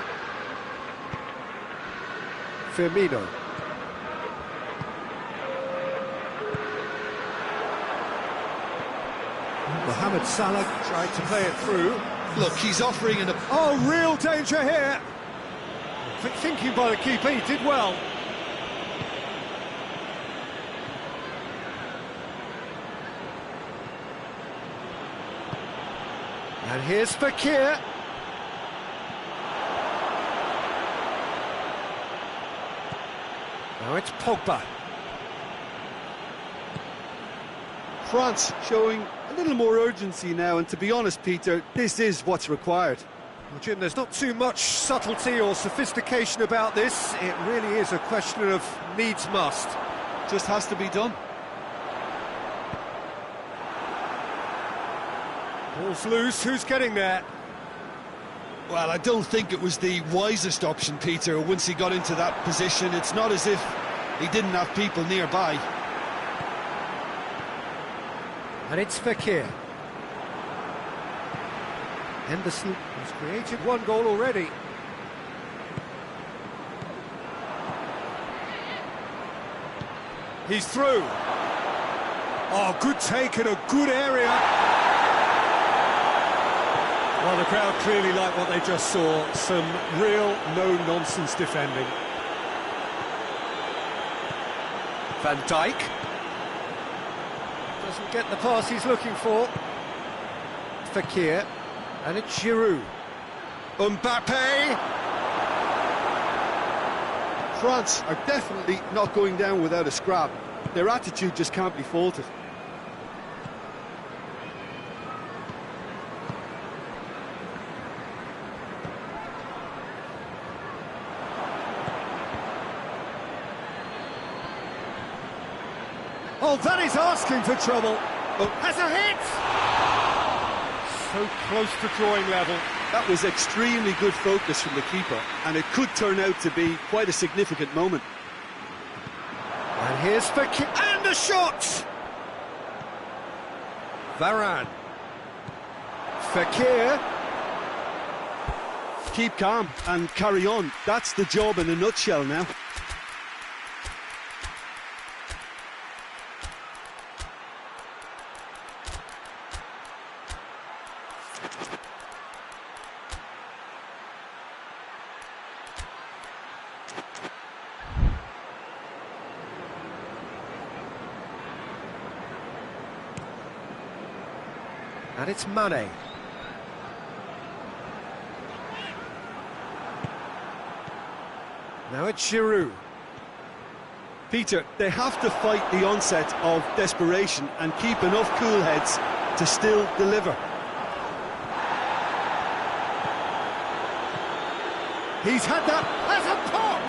Firmino. Mohamed Salah tried to play it through. Look, he's offering an... Oh, real danger here! Thinking by the keeper, he did well. And here's Fekir. Now it's Pogba. France showing a little more urgency now, and to be honest, Peter, this is what's required. Well, Jim, there's not too much subtlety or sophistication about this. It really is a question of needs must. Just has to be done. Ball's loose, who's getting there? Well, I don't think it was the wisest option, Peter, once he got into that position. It's not as if he didn't have people nearby. And it's Fekir. Henderson has created one goal already. He's through. Oh, good take in a good area. Well, the crowd clearly like what they just saw. Some real no-nonsense defending. Van Dijk. Doesn't get the pass he's looking for. Fekir. And it's Giroud. Mbappe! France are definitely not going down without a scrap. Their attitude just can't be faulted. Oh, that is asking for trouble. Oh, has a hit! So close to drawing level. That was extremely good focus from the keeper, and it could turn out to be quite a significant moment. And here's Fekir, and a shot! Varane. Fekir. Keep calm and carry on. That's the job in a nutshell now. And it's Mane. Now it's Giroud. Peter, they have to fight the onset of desperation and keep enough cool heads to still deliver. He's had that as a pop!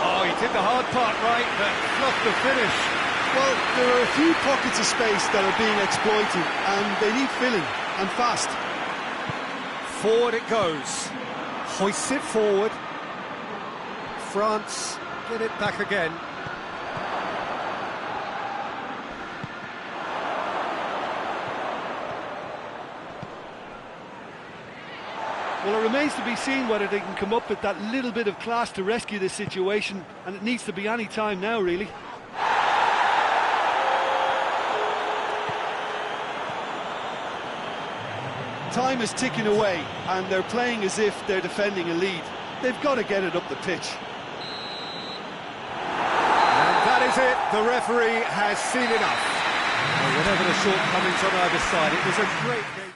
Oh, he did the hard part right, but fluffed the finish. Well, there are a few pockets of space that are being exploited, and they need filling, and fast. Forward it goes. Hoists it forward. France get it back again. Well, it remains to be seen whether they can come up with that little bit of class to rescue this situation, and it needs to be any time now, really. Time is ticking away, and they're playing as if they're defending a lead. They've got to get it up the pitch. And that is it. The referee has seen enough. Well, whatever the shortcomings on either side, it was a great game.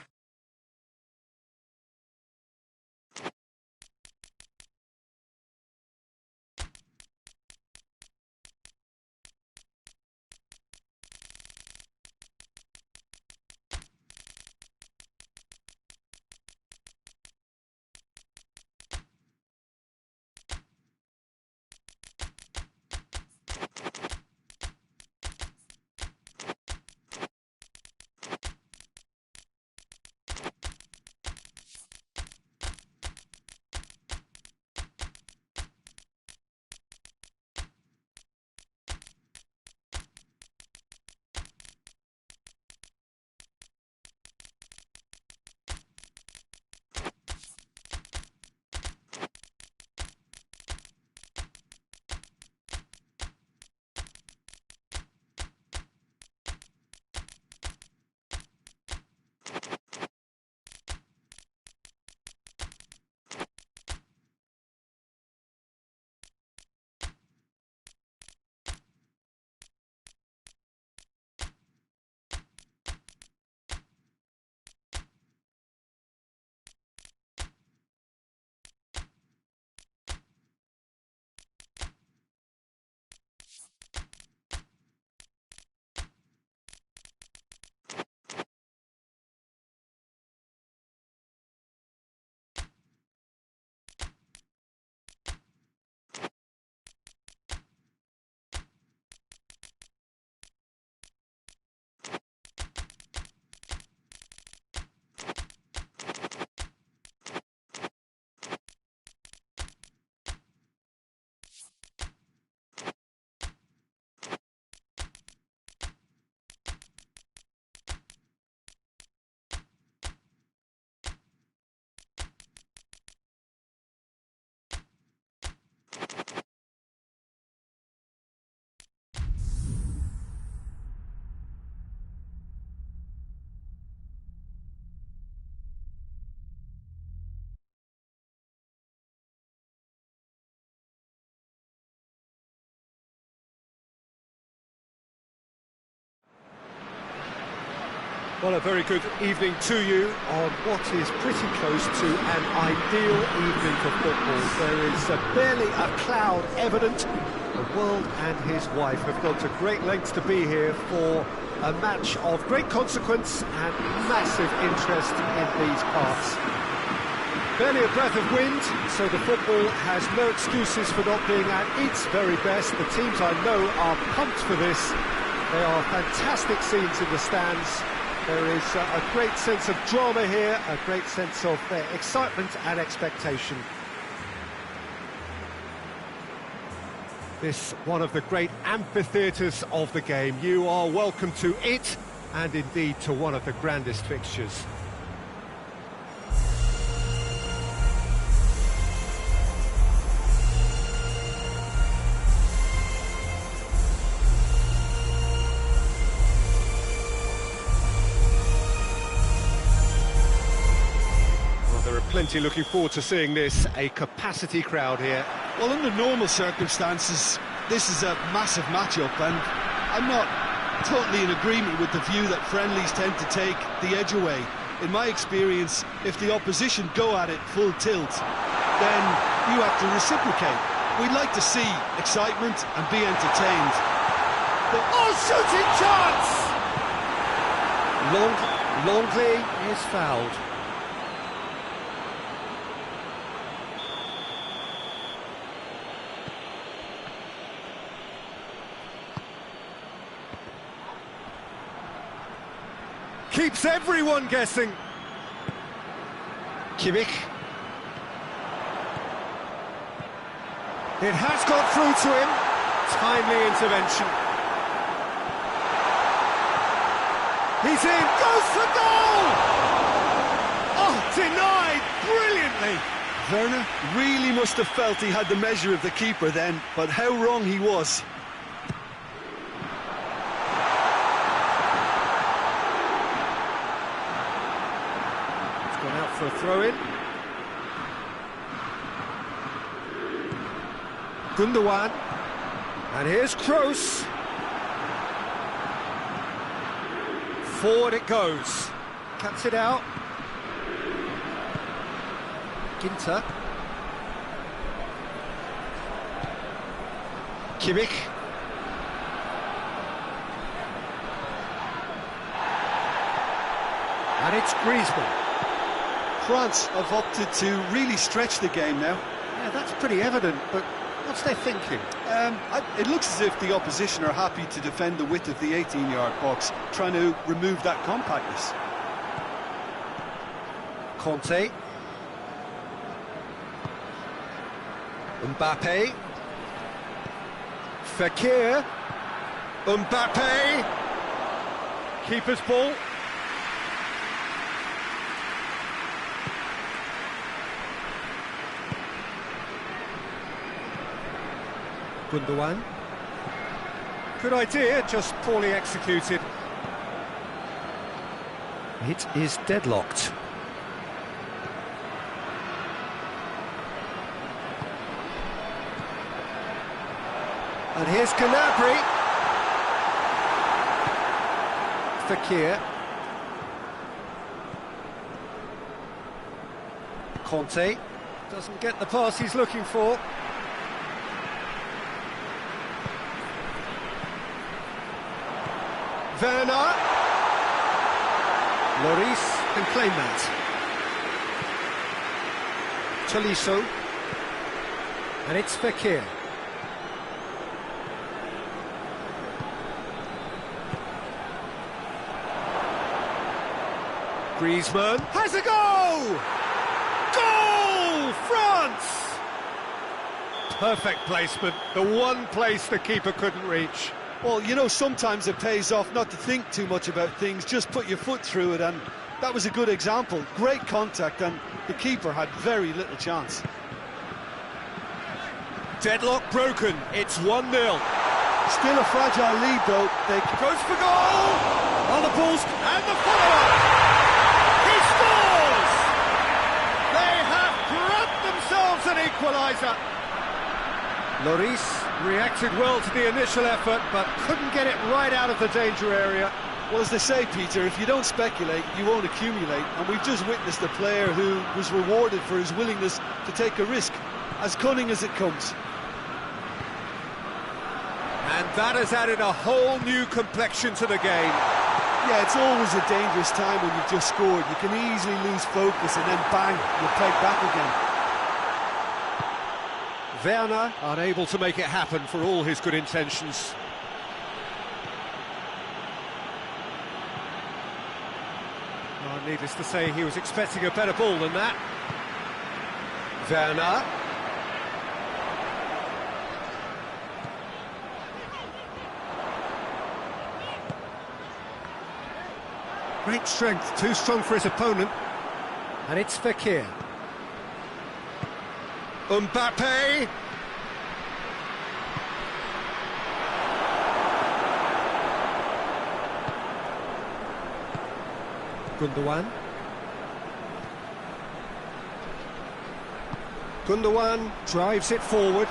Well, a very good evening to you on what is pretty close to an ideal evening for football. There is barely a cloud evident. The world and his wife have gone to great lengths to be here for a match of great consequence and massive interest in these parts. Barely a breath of wind, so the football has no excuses for not being at its very best. The teams I know are pumped for this. They are fantastic scenes in the stands. There is a great sense of drama here, a great sense of excitement and expectation. This one of the great amphitheatres of the game. You are welcome to it, and indeed to one of the grandest fixtures. Plenty looking forward to seeing this, a capacity crowd here. Well, under normal circumstances, this is a massive matchup, and I'm not totally in agreement with the view that friendlies tend to take the edge away. In my experience, if the opposition go at it full tilt, then you have to reciprocate. We'd like to see excitement and be entertained. But shooting chance! Longley is fouled. Keeps everyone guessing. Kimmich. It has got through to him. Timely intervention. He's in, goes for goal! Oh, denied brilliantly. Werner really must have felt he had the measure of the keeper then, but how wrong he was. For a throw-in. Gundogan. And here's Kroos. Forward it goes. Cuts it out. Ginter. Kimmich. And it's Griezmann. France have opted to really stretch the game now. Yeah, that's pretty evident, but what's their thinking? It looks as if the opposition are happy to defend the width of the 18-yard box, trying to remove that compactness. Conte. Mbappe. Fekir. Mbappe. Keeper's ball. Gundogan. Good idea, just poorly executed. It is deadlocked. And here's Gnabry. Fekir. Conte doesn't get the pass he's looking for. Werner. Lloris can claim that. Tolisso. And it's Fekir. Griezmann has a goal! Goal! France! Perfect placement, the one place the keeper couldn't reach. Well, you know, sometimes it pays off not to think too much about things, just put your foot through it, and that was a good example. Great contact, and the keeper had very little chance. Deadlock broken, it's 1-0. Still a fragile lead, though. They goes for goal! On the balls, and the follow-up! He scores! They have grabbed themselves an equaliser. Lloris reacted well to the initial effort, but couldn't get it right out of the danger area. Well, as they say, Peter, if you don't speculate, you won't accumulate. And we've just witnessed a player who was rewarded for his willingness to take a risk, as cunning as it comes. And that has added a whole new complexion to the game. Yeah, it's always a dangerous time when you've just scored. You can easily lose focus and then bang, you're pegged back again. Werner unable to make it happen for all his good intentions. Oh, needless to say, he was expecting a better ball than that. Werner. Great strength, too strong for his opponent. And it's Fekir. Mbappe. Gundogan. Gundogan drives it forward.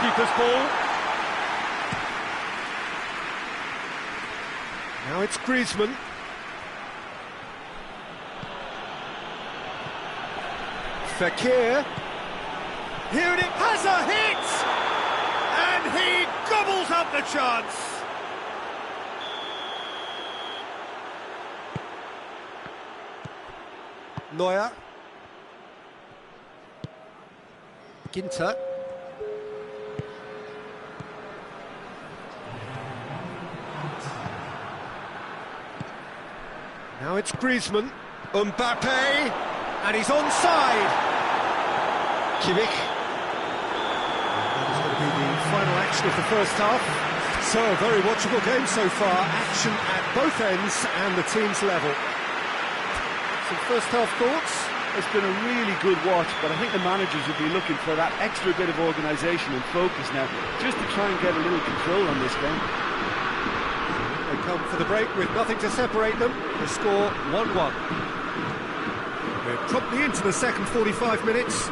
Keeper's ball. Now it's Griezmann. Fekir. Here it has a hit! And he gobbles up the chance. Neuer. Ginter. Now it's Griezmann, Mbappe, and he's onside. Kimmich. That is going to be the final action of the first half. So, a very watchable game so far. Action at both ends and the team's level. Some first half thoughts? It's been a really good watch, but I think the managers will be looking for that extra bit of organisation and focus now, just to try and get a little control on this game. They come for the break with nothing to separate them. The score 1-1. We're promptly into the second 45 minutes.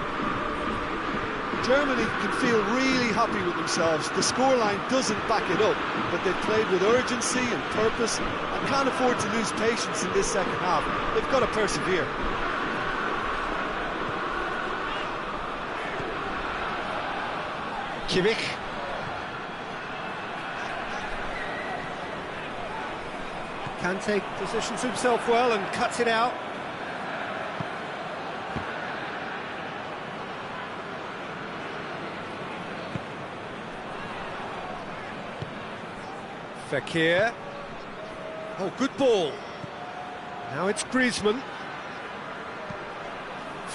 Germany can feel really happy with themselves. The scoreline doesn't back it up, but they've played with urgency and purpose and can't afford to lose patience in this second half. They've got to persevere. Kimmich. Kante positions himself well and cuts it out. Fekir. Oh, good ball. Now it's Griezmann.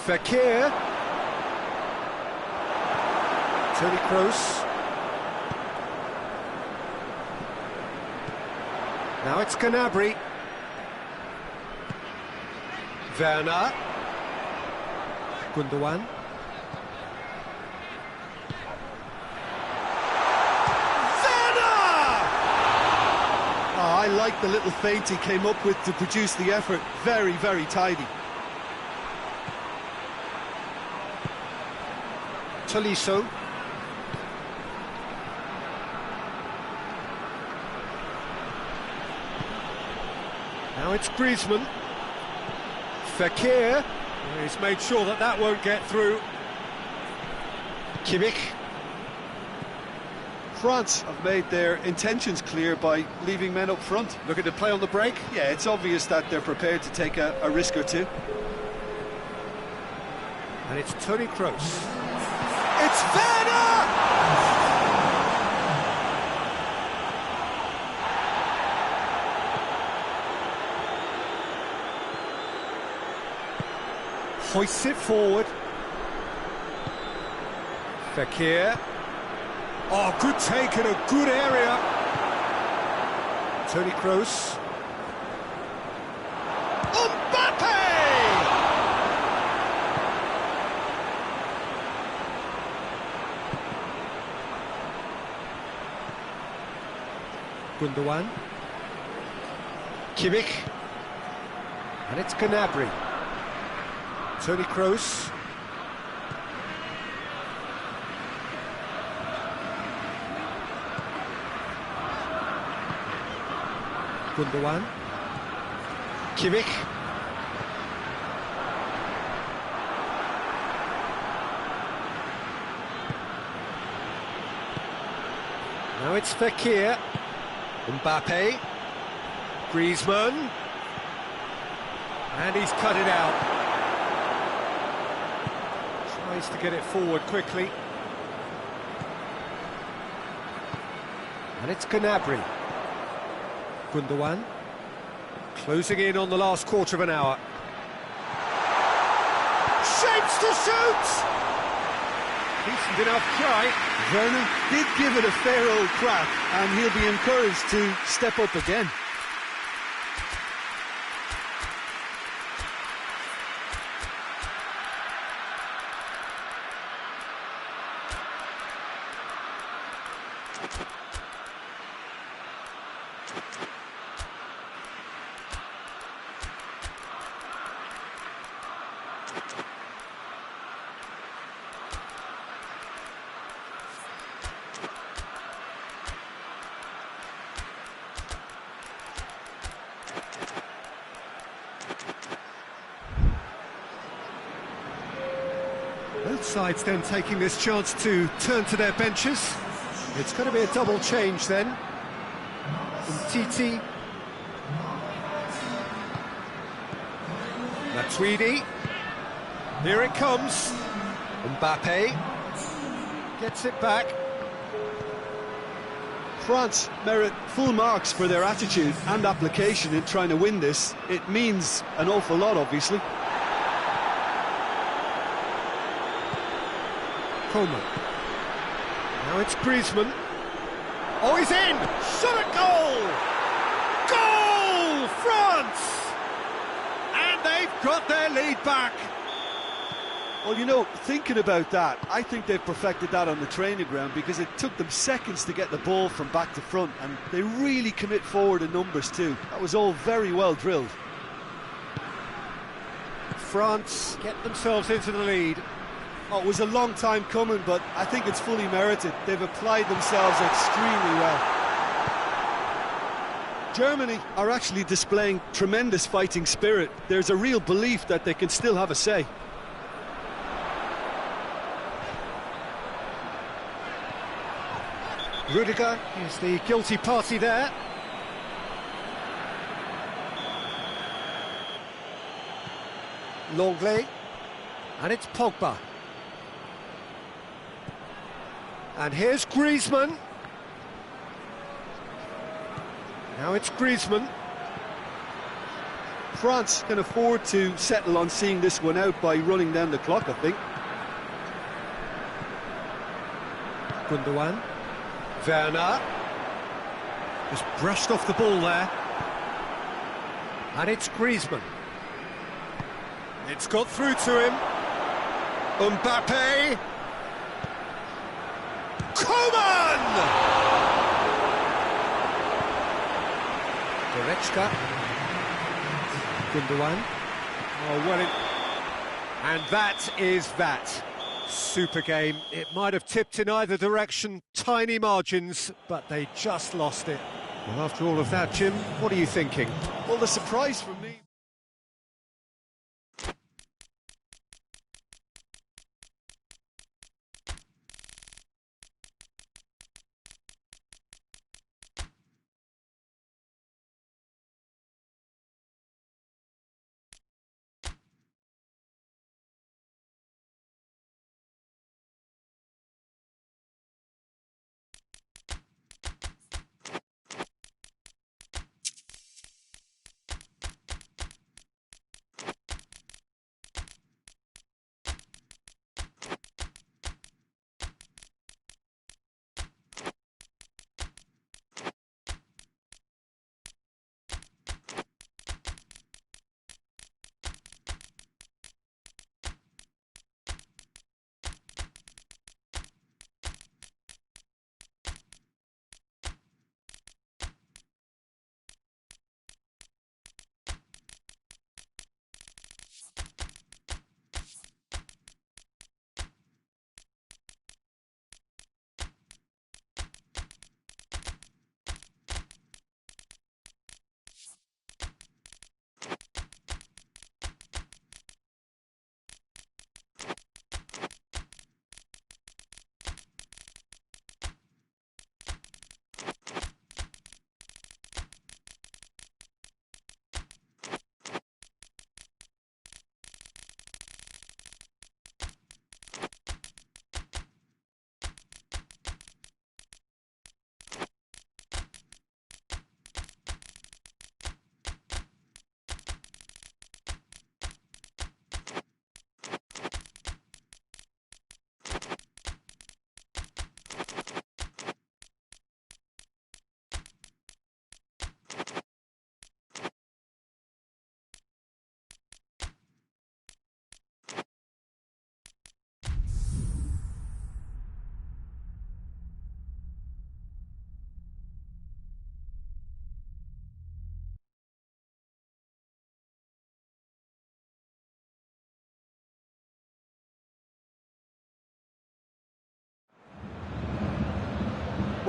Fekir. Toni Kroos. Now it's Gnabry. Werner. Gundogan. I like the little feint he came up with to produce the effort. Very, very tidy. Tolisso. Now it's Griezmann. Fekir. He's made sure that that won't get through. Kimmich. France have made their intentions clear by leaving men up front. Looking to play on the break. Yeah, it's obvious that they're prepared to take a risk or two. And it's Toni Kroos. It's Werner! Hoists it forward. Fekir. Oh, good take in a good area. Toni Kroos. Mbappe! Gundogan. Kimmich. And it's Gnabry. Toni Kroos. Gundogan. Kimmich. Now it's Fekir. Mbappe. Griezmann. And he's cut it out. Tries to get it forward quickly. And it's Gnabry. Gundogan. Closing in on the last quarter of an hour. Shapes to shoot! Decent enough try. Werner did give it a fair old crack, and he'll be encouraged to step up again. Both sides then taking this chance to turn to their benches. It's going to be a double change then. Titi. Matuidi. Here it comes. Mbappe. Gets it back. France merit full marks for their attitude and application in trying to win this. It means an awful lot, obviously. Coleman. Now it's Griezmann. Oh, he's in! Shot at goal! Goal! France! And they've got their lead back. Well, you know, thinking about that, I think they've perfected that on the training ground, because it took them seconds to get the ball from back to front, and they really commit forward in numbers too. That was all very well drilled. France get themselves into the lead. Oh, it was a long time coming, but I think it's fully merited. They've applied themselves extremely well. Germany are actually displaying tremendous fighting spirit. There's a real belief that they can still have a say. Rudiger is the guilty party there. Longley. And it's Pogba. And here's Griezmann. Now it's Griezmann. France can afford to settle on seeing this one out by running down the clock, I think. Gundogan. Werner. Just brushed off the ball there. And it's Griezmann. It's got through to him. Mbappe. Coman! Goretzka. Gundogan. Oh, well, and that is that. Super game. It might have tipped in either direction, tiny margins, but they just lost it. Well, after all of that, Jim, what are you thinking? Well, the surprise for me...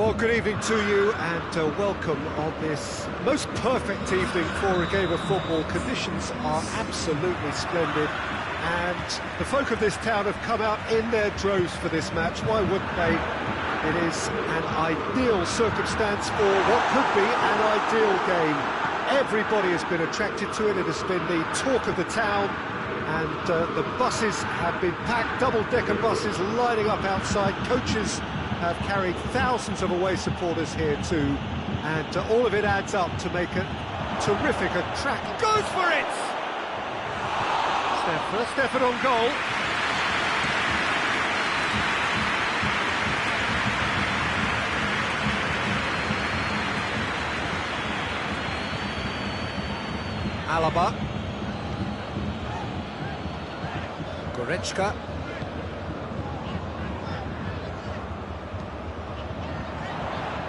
Well, good evening to you and welcome on this most perfect evening for a game of football. Conditions are absolutely splendid and the folk of this town have come out in their droves for this match. Why wouldn't they? It is an ideal circumstance for what could be an ideal game. Everybody has been attracted to it. It has been the talk of the town and the buses have been packed, double-decker buses lining up outside. Coaches have carried thousands of away supporters here too, and all of it adds up to make a terrific attraction. Goes for it! It's their first effort on goal. Alaba. Goretzka.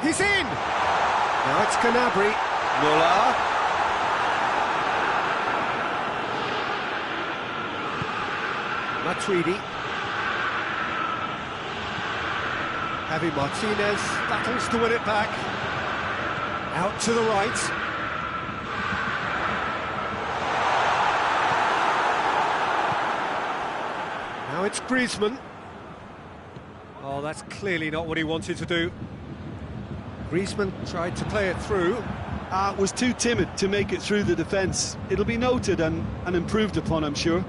He's in! Now it's Gnabry. Muller. Matuidi. Javi Martinez battles to win it back. Out to the right. Now it's Griezmann. Oh, that's clearly not what he wanted to do. Griezmann tried to play it through. Was too timid to make it through the defence. It'll be noted and improved upon, I'm sure.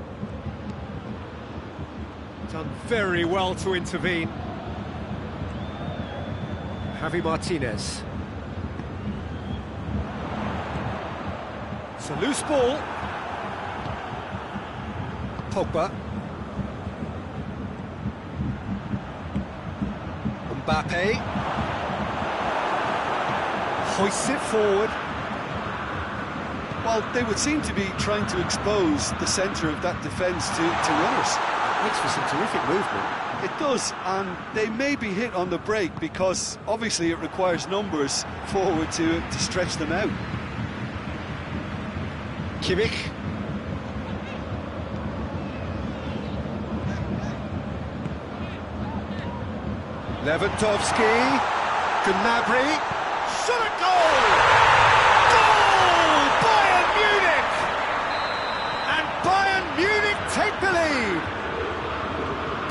Done very well to intervene. Javi Martinez. It's a loose ball. Pogba. Mbappe. Hoists it forward. Well, they would seem to be trying to expose the centre of that defence to runners. Makes for some terrific movement. It does, and they may be hit on the break because obviously it requires numbers forward to stretch them out. Kimmich. Lewandowski. Gnabry. Shot at goal! Goal! Bayern Munich! And Bayern Munich take the lead!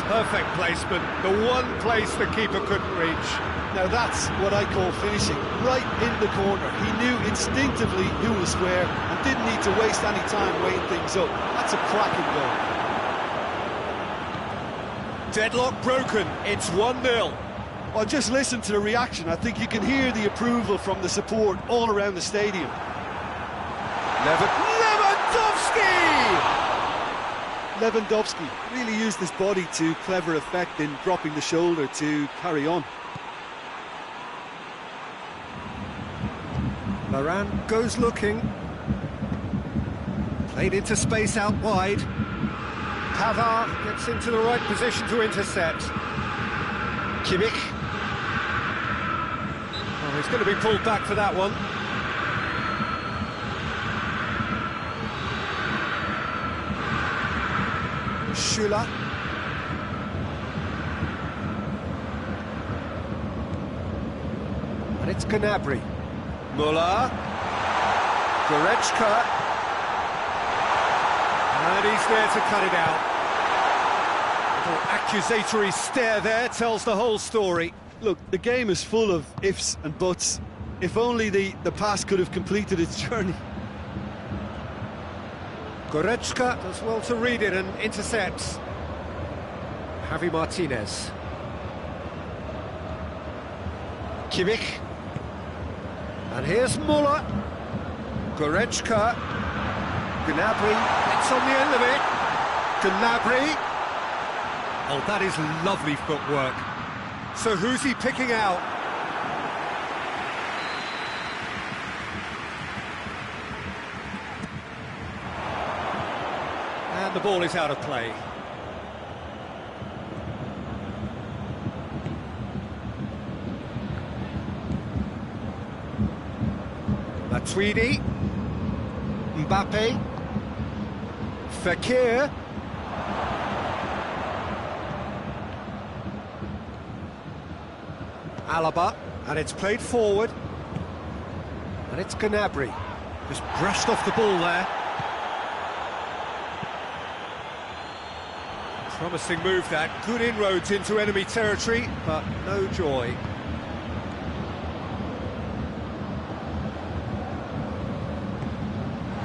Perfect placement, the one place the keeper couldn't reach. Now that's what I call finishing, right in the corner. He knew instinctively who was where and didn't need to waste any time weighing things up. That's a cracking goal. Deadlock broken, it's 1-0. Well, just listen to the reaction. I think you can hear the approval from the support all around the stadium. Lewandowski really used his body to clever effect in dropping the shoulder to carry on. Varane goes looking. Played into space out wide. Pavard gets into the right position to intercept. Kimmich. Oh, he's going to be pulled back for that one. Schüller. And it's Gnabry. Muller. Goretzka. And he's there to cut it out. Little accusatory stare there tells the whole story. Look, the game is full of ifs and buts. If only the pass could have completed its journey. Goretzka does well to read it and intercepts. Javi Martinez. Kimmich. And here's Muller. Goretzka. Gnabry gets on the end of it. Gnabry. Oh, that is lovely footwork. So who's he picking out? And the ball is out of play. Matuidi. Mbappe. Fekir. Alaba. And it's played forward. And it's Gnabry. Just brushed off the ball there. Promising move that. Good inroads into enemy territory, but no joy.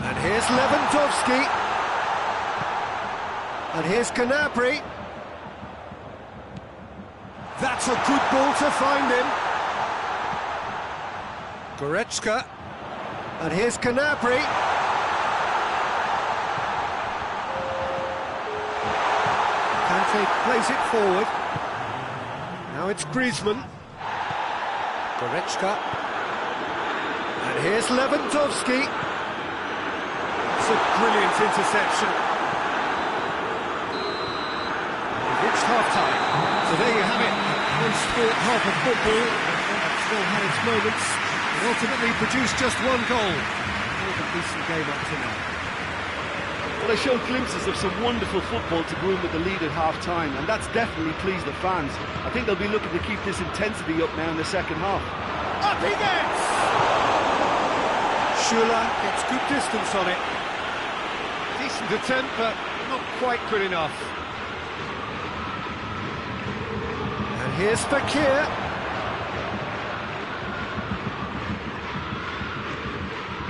And here's Lewandowski. And here's Gnabry. That's a good ball to find him. Goretzka. And here's Gnabry. Kante plays it forward. Now it's Griezmann. Goretzka. And here's Lewandowski. It's a brilliant interception. We've reached half-time. So there you have it. One-sport half of football. It's still had its moments. And ultimately produced just one goal. A decent game up to now. Well, they showed glimpses of some wonderful football to go in with the lead at half-time, and that's definitely pleased the fans. I think they'll be looking to keep this intensity up now in the second half. Up he gets! Schüller gets good distance on it. Decent attempt, but not quite good enough. And here's Fekir.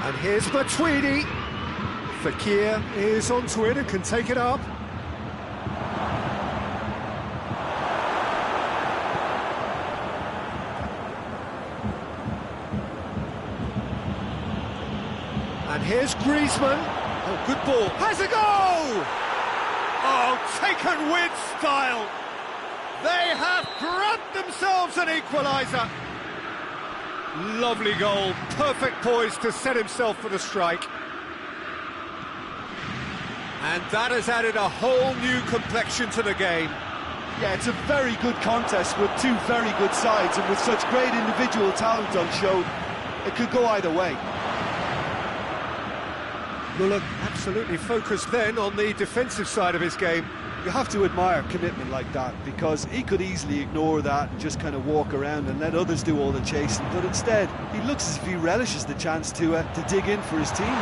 And here's Matuidi. Fekir is onto it and can take it up. And here's Griezmann. Oh, good ball. Has a go! Oh, taken with style. They have grabbed themselves an equaliser. Lovely goal. Perfect poise to set himself for the strike. And that has added a whole new complexion to the game. Yeah, it's a very good contest with two very good sides, and with such great individual talent on show, it could go either way. Müller absolutely focused then on the defensive side of his game. You have to admire commitment like that, because he could easily ignore that and just kind of walk around and let others do all the chasing, but instead he looks as if he relishes the chance to dig in for his team.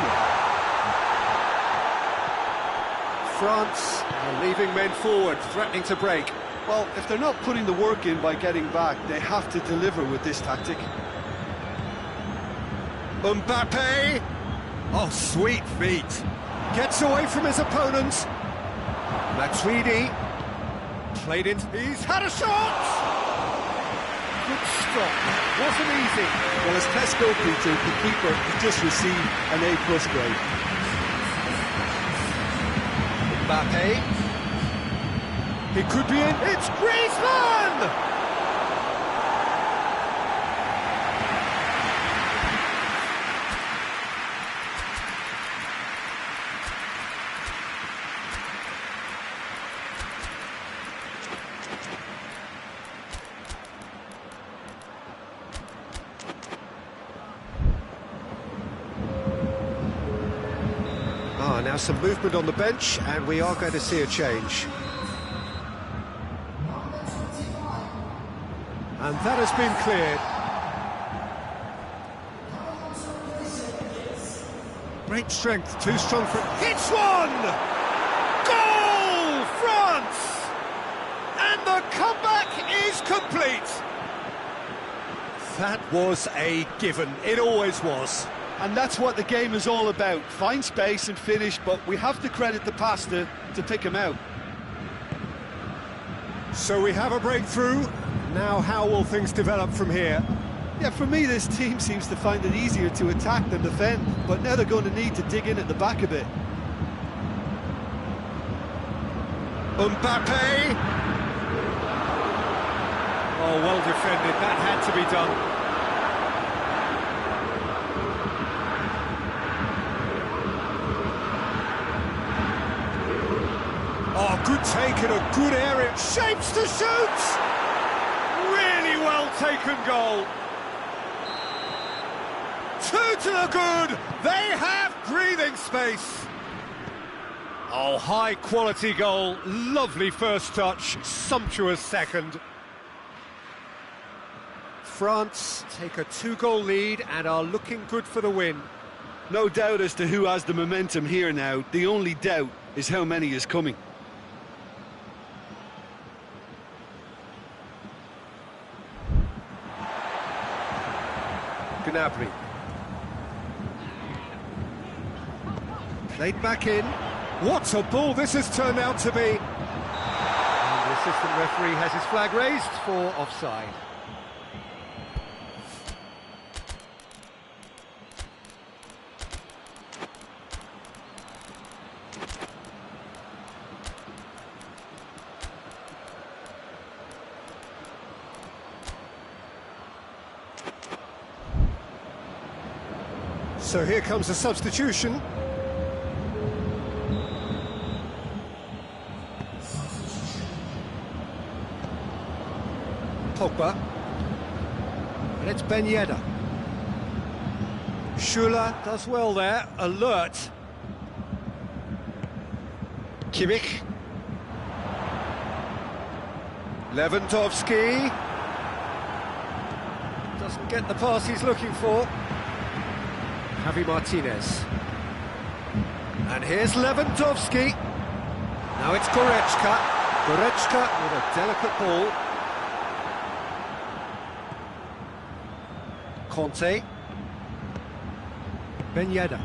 France are leaving men forward, threatening to break. Well, if they're not putting the work in by getting back, they have to deliver with this tactic. Mbappe! Oh, sweet feet. Gets away from his opponents. Matuidi. Played in. He's had a shot! Good stop. Wasn't easy. Well, as tests go, Peter, the keeper has just received an A+ grade. Mbappe. He could be in. It's Griezmann! Now some movement on the bench, and we are going to see a change. And that has been cleared. Great strength, too strong for it. Hits one! Goal! France! And the comeback is complete. That was a given. It always was. And that's what the game is all about. Find space and finish, but we have to credit the pass to pick him out. So we have a breakthrough. Now how will things develop from here? Yeah, for me this team seems to find it easier to attack than defend, but now they're going to need to dig in at the back a bit. Mbappe! Oh, well defended. That had to be done. Oh, good take and a good area. Shapes to shoot! Really well taken goal. 2 to the good. They have breathing space. Oh, high quality goal. Lovely first touch. Sumptuous second. France take a 2-goal lead and are looking good for the win. No doubt as to who has the momentum here now. The only doubt is how many is coming. Gnabry. Played back in. What a ball this has turned out to be. And the assistant referee has his flag raised for offside. So here comes a substitution. Pogba. And it's Ben Yedder. Schuler does well there, alert. Kimmich. Lewandowski. Doesn't get the pass he's looking for. Javi Martinez. And here's Lewandowski. Now it's Goretzka. Goretzka with a delicate ball. Conte. Ben Yedder.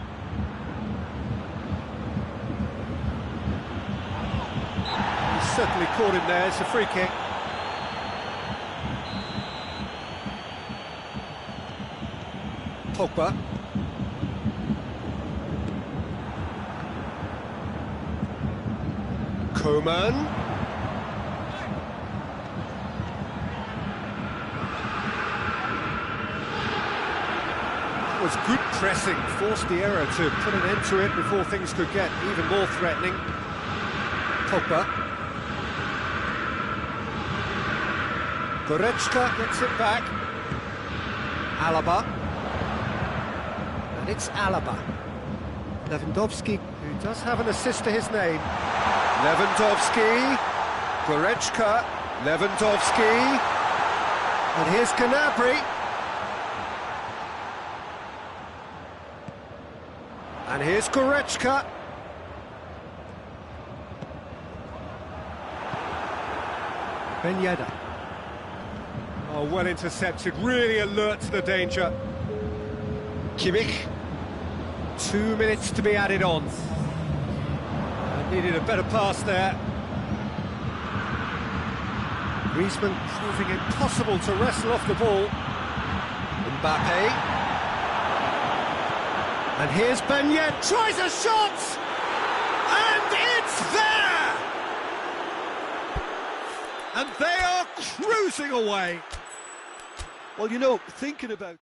He's certainly caught him there, it's a free kick. Pogba. Coman. That was good pressing, forced the error to put an end to it before things could get even more threatening. Pogba. Goretzka gets it back. Alaba. And it's Alaba. Lewandowski, who does have an assist to his name. Lewandowski, Goretzka, Lewandowski, and here's Gnabry. And here's Goretzka. Ben Yedder. Oh, well intercepted, really alert to the danger. Kimmich. 2 minutes to be added on. Needed a better pass there. Griezmann proving impossible to wrestle off the ball. Mbappe. And here's Ben Yedder. Tries a shot! And it's there! And they are cruising away. Well, you know, thinking about...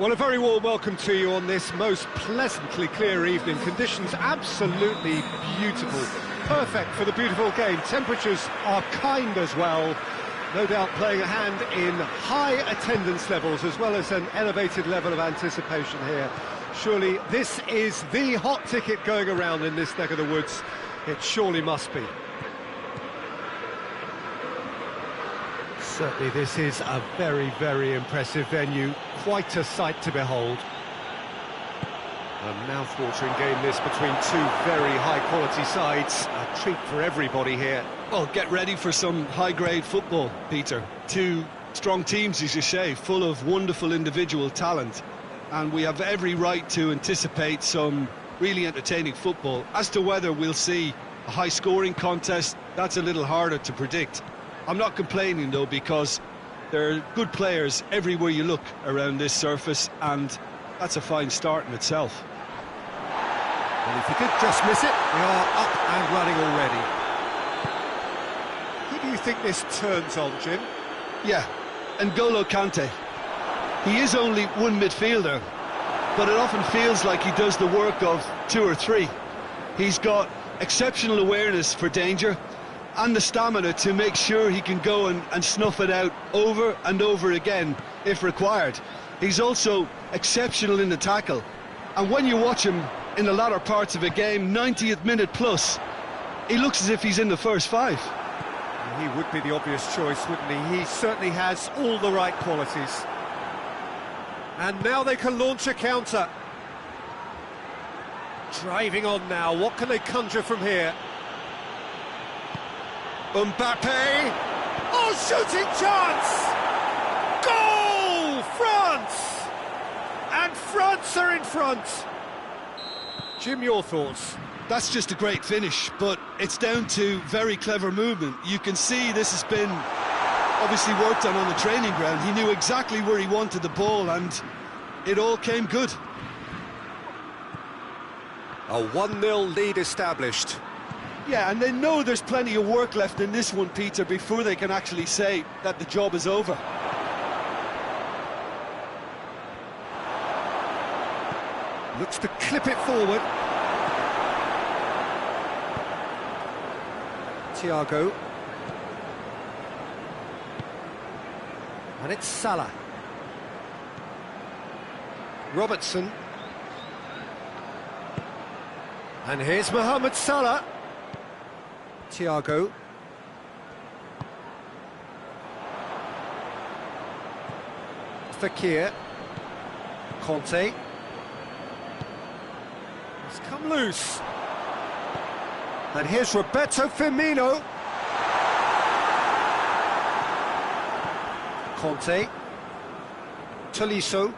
Well, a very warm welcome to you on this most pleasantly clear evening. Conditions absolutely beautiful. Perfect for the beautiful game. Temperatures are kind as well. No doubt playing a hand in high attendance levels as well as an elevated level of anticipation here. Surely this is the hot ticket going around in this neck of the woods. It surely must be. Certainly this is a very, very impressive venue. Quite a sight to behold. A mouth-watering game this between two very high-quality sides. A treat for everybody here. Well, get ready for some high-grade football, Peter. Two strong teams, as you say, full of wonderful individual talent. And we have every right to anticipate some really entertaining football. As to whether we'll see a high-scoring contest, that's a little harder to predict. I'm not complaining, though, because there are good players everywhere you look around this surface, and that's a fine start in itself. And if you did just miss it, we are up and running already. Who do you think this turns on, Jim? Yeah, N'Golo Kante. He is only one midfielder, but it often feels like he does the work of two or three. He's got exceptional awareness for danger and the stamina to make sure he can go and snuff it out over and over again if required. He's also exceptional in the tackle, and when you watch him in the latter parts of a game, 90th minute plus, he looks as if he's in the first five. He would be the obvious choice, wouldn't he? He certainly has all the right qualities. And now they can launch a counter. Driving on now, what can they conjure from here? Mbappe! Oh, shooting chance! Goal! France! And France are in front. Jim, your thoughts? That's just a great finish, but it's down to very clever movement. You can see this has been obviously worked on the training ground. He knew exactly where he wanted the ball, and it all came good. A 1-0 lead established. Yeah, and they know there's plenty of work left in this one, Peter, before they can actually say that the job is over. Looks to clip it forward. Thiago. And it's Salah. Robertson. And here's Mohamed Salah. Thiago. Fekir. Conte. It's come loose. And here's Roberto Firmino. Conte. Tolisso.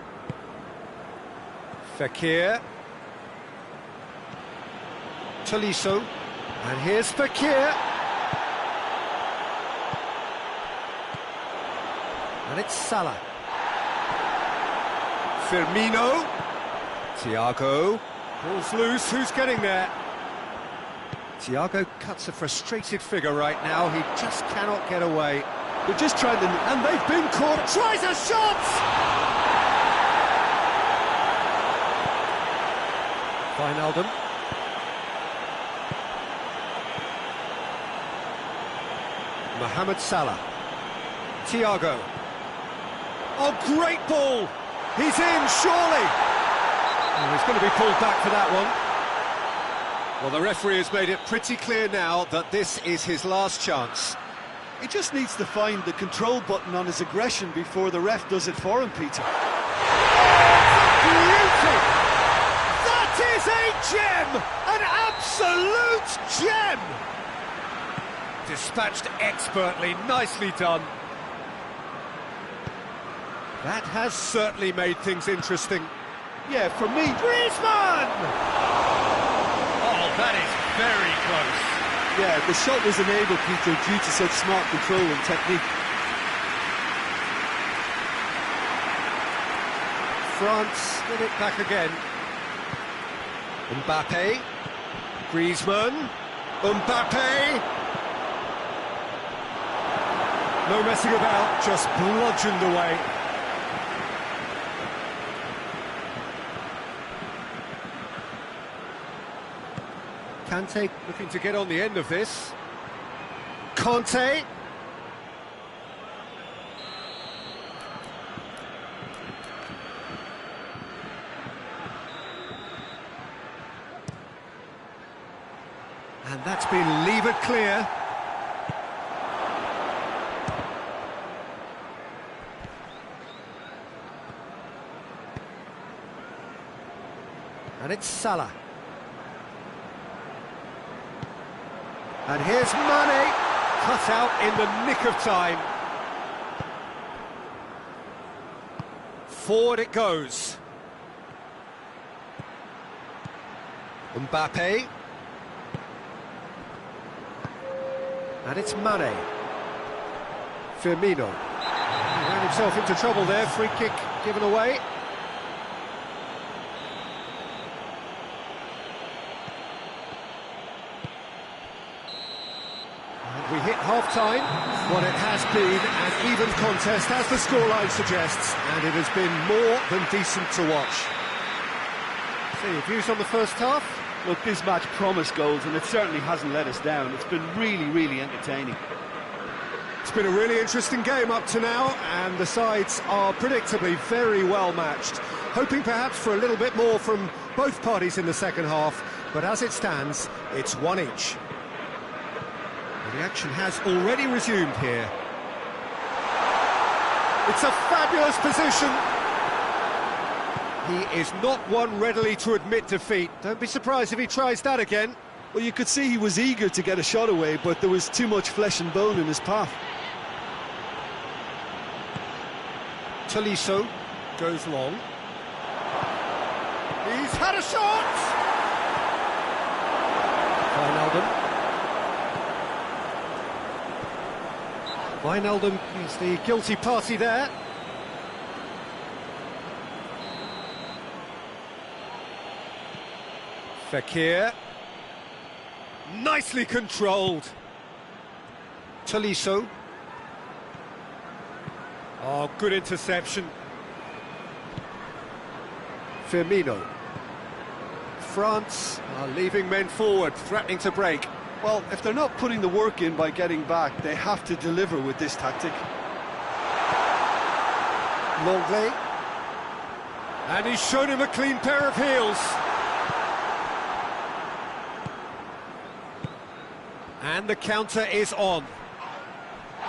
Fekir. Tolisso. And here's Fekir. And it's Salah. Firmino. Thiago. Ball's loose, who's getting there? Thiago cuts a frustrated figure right now, he just cannot get away. They're just trying to... And they've been caught, tries a shot! Wijnaldum. Mohamed Salah. Thiago. Oh, great ball! He's in, surely! Oh, he's going to be pulled back for that one. Well, the referee has made it pretty clear now that this is his last chance. He just needs to find the control button on his aggression before the ref does it for him, Peter. Beauty! That is a gem! An absolute gem! Dispatched expertly, nicely done. That has certainly made things interesting. Yeah, for me... Griezmann! Oh, that is very close. Yeah, the shot was enabled, Peter, due to such smart control and technique. France get it back again. Mbappe. Griezmann. Mbappe. No messing about, just bludgeoned away. Kante looking to get on the end of this. Conte. And that's been levered clear. And it's Salah. And here's Mane, cut out in the nick of time. Forward it goes. Mbappe. And it's Mane. Firmino. He ran himself into trouble there, free kick given away. We hit half-time, what it has been an even contest, as the scoreline suggests, and it has been more than decent to watch. So, your views on the first half? Look, this match promised goals, and it certainly hasn't let us down. It's been really, really entertaining. It's been a really interesting game up to now, and the sides are predictably very well matched. Hoping perhaps for a little bit more from both parties in the second half, but as it stands, it's one each. The action has already resumed here. It's a fabulous position. He is not one readily to admit defeat. Don't be surprised if he tries that again. Well, you could see he was eager to get a shot away, but there was too much flesh and bone in his path. Tolisso goes long. He's had a shot! Wijnaldum. Wijnaldum is the guilty party there. Fekir. Nicely controlled. Tolisso. Oh, good interception. Firmino. France are leaving men forward, threatening to break. Well, if they're not putting the work in by getting back, they have to deliver with this tactic. Longley. And he's shown him a clean pair of heels. And the counter is on. I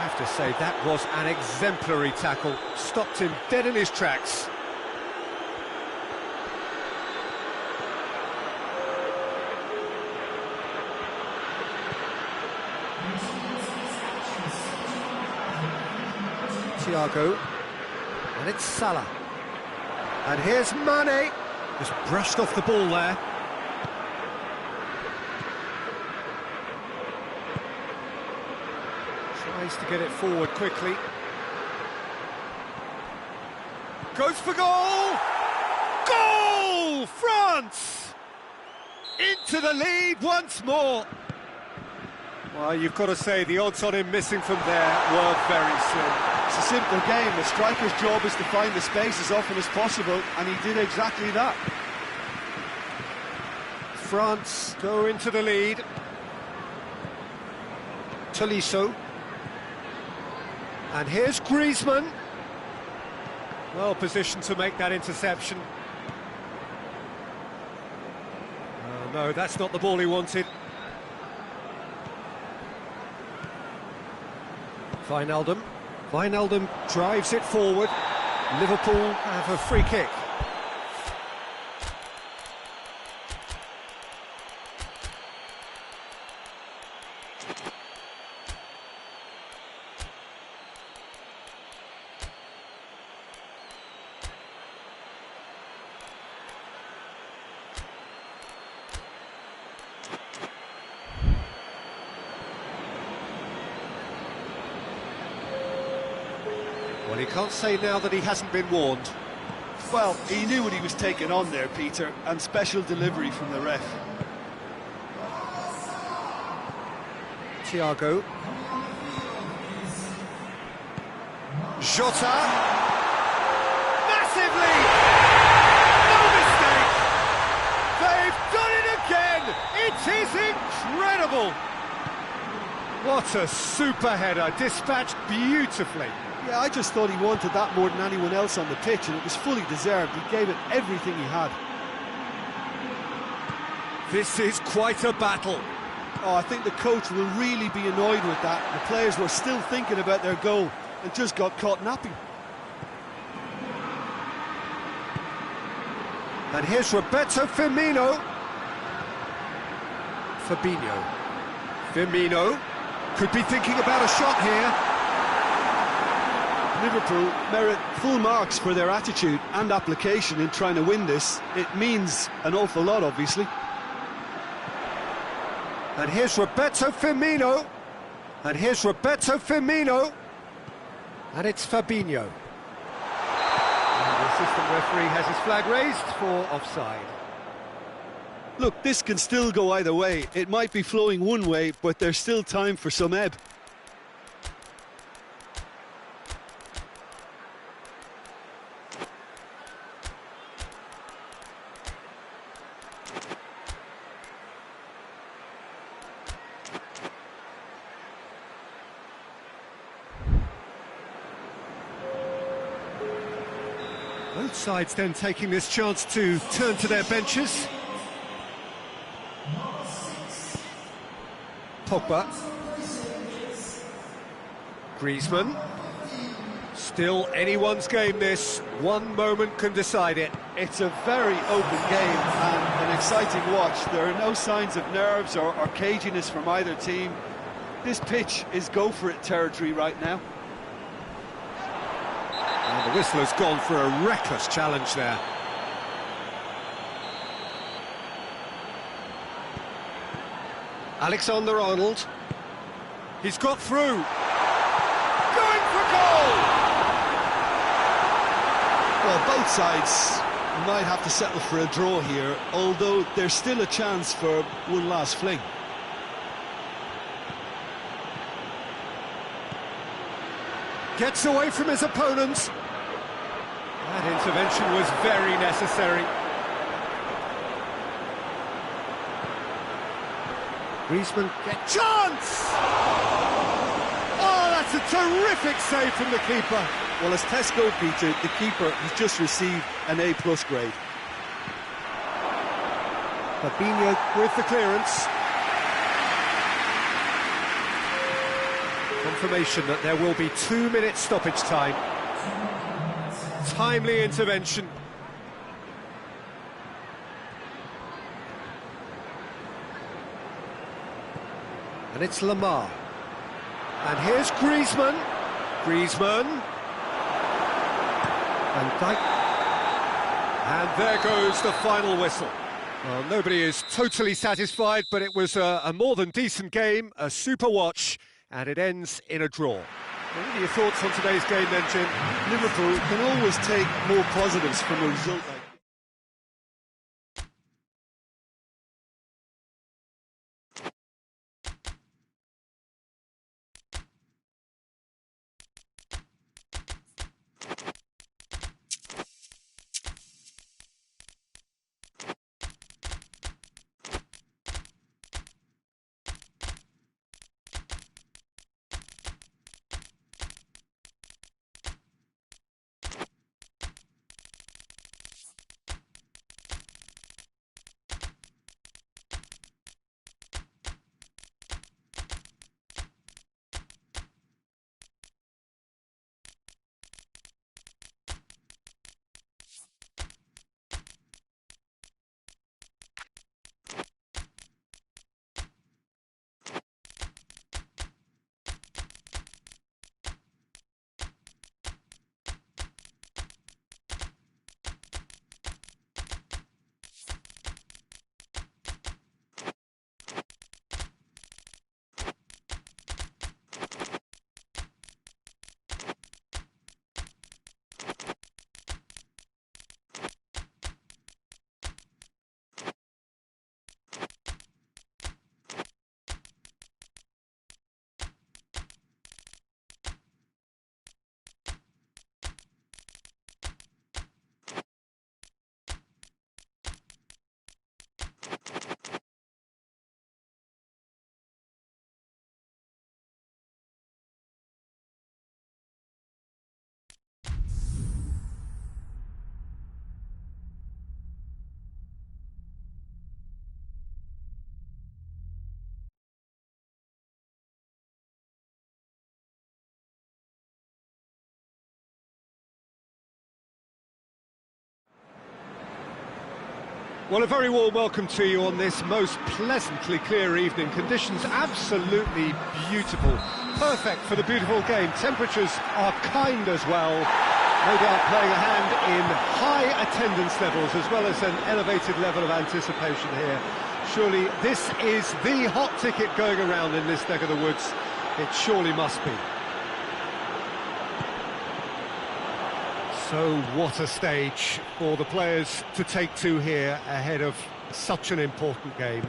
have to say, that was an exemplary tackle. Stopped him dead in his tracks. Thiago, and it's Salah, and here's Mane, just brushed off the ball there. Tries to get it forward quickly. Goes for goal! Goal! France! Into the lead once more. Well, you've got to say the odds on him missing from there were very slim. It's a simple game. The striker's job is to find the space as often as possible, and he did exactly that. France go into the lead. Tolisso. And here's Griezmann. Well positioned to make that interception. Oh, no, that's not the ball he wanted. Wijnaldum. Wijnaldum drives it forward. Liverpool have a free kick. Well, he can't say now that he hasn't been warned. Well, he knew what he was taking on there, Peter, and special delivery from the ref. Thiago. Jota. Massive lead! No mistake! They've done it! level. What a super header, dispatched beautifully. Yeah, I just thought he wanted that more than anyone else on the pitch, and it was fully deserved. He gave it everything he had. This is quite a battle. Oh, I think the coach will really be annoyed with that. The players were still thinking about their goal and just got caught napping. And here's Roberto Firmino. Firmino could be thinking about a shot here. Liverpool merit full marks for their attitude and application in trying to win this. It means an awful lot, obviously. And here's Roberto Firmino. And here's Roberto Firmino. And it's Fabinho. And the assistant referee has his flag raised for offside. Look, this can still go either way. It might be flowing one way, but there's still time for some ebb. Both sides then taking this chance to turn to their benches. Pogba. Griezmann. Still anyone's game this. One moment can decide it. It's a very open game and an exciting watch. There are no signs of nerves or caginess from either team. This pitch is go-for-it territory right now. And the whistle has gone for a reckless challenge there. Alexander-Arnold. He's got through. Going for goal! Well, both sides might have to settle for a draw here, although there's still a chance for one last fling. Gets away from his opponents. That intervention was very necessary. Griezmann get chance! Oh, that's a terrific save from the keeper. Well, as Test goalkeeper, the keeper has just received an A+ grade. Fabinho with the clearance. Confirmation that there will be 2 minutes stoppage time. Timely intervention. And it's Lamar. And here's Griezmann. Griezmann. Van Dijk. And there goes the final whistle. Well, nobody is totally satisfied, but it was a more than decent game, a super watch, and it ends in a draw. What are your thoughts on today's game then, Jim? Liverpool can always take more positives from a result like Well, a very warm welcome to you on this most pleasantly clear evening. Conditions absolutely beautiful. Perfect for the beautiful game. Temperatures are kind as well. No doubt playing a hand in high attendance levels as well as an elevated level of anticipation here. Surely this is the hot ticket going around in this neck of the woods. It surely must be. So what a stage for the players to take to here ahead of such an important game.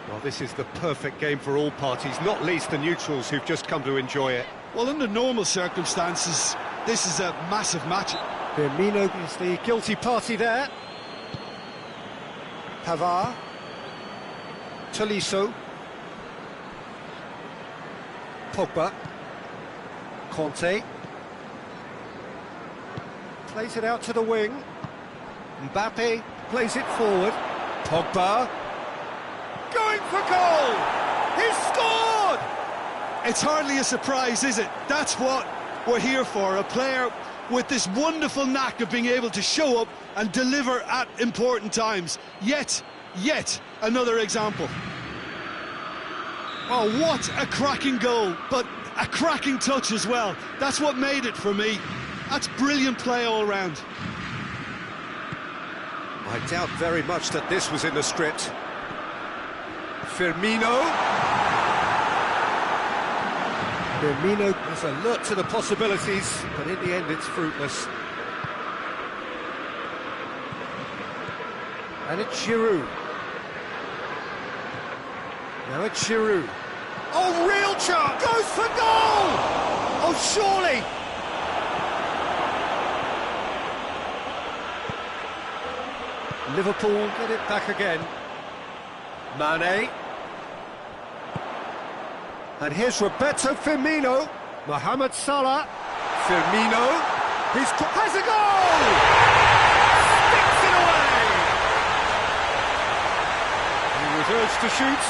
Well, this is the perfect game for all parties, not least the neutrals who've just come to enjoy it. Well, under normal circumstances, this is a massive match. Firmino is the guilty party there. Pavard. Tolisso. Pogba. Conte. Plays it out to the wing. Mbappe plays it forward. Pogba. Going for goal! He's scored! It's hardly a surprise, is it? That's what we're here for. A player with this wonderful knack of being able to show up and deliver at important times. Yet another example. Oh, what a cracking goal, but a cracking touch as well. That's what made it for me. That's brilliant play all round. I doubt very much that this was in the script. Firmino is alert to the possibilities, but in the end it's fruitless. And it's Giroud. Now it's Giroud. Oh, real chance! Goes for goal! Oh, surely! Liverpool get it back again. Mane. And here's Roberto Firmino. Mohamed Salah. Firmino. Has a goal! Sticks it away! He was urged to shoot,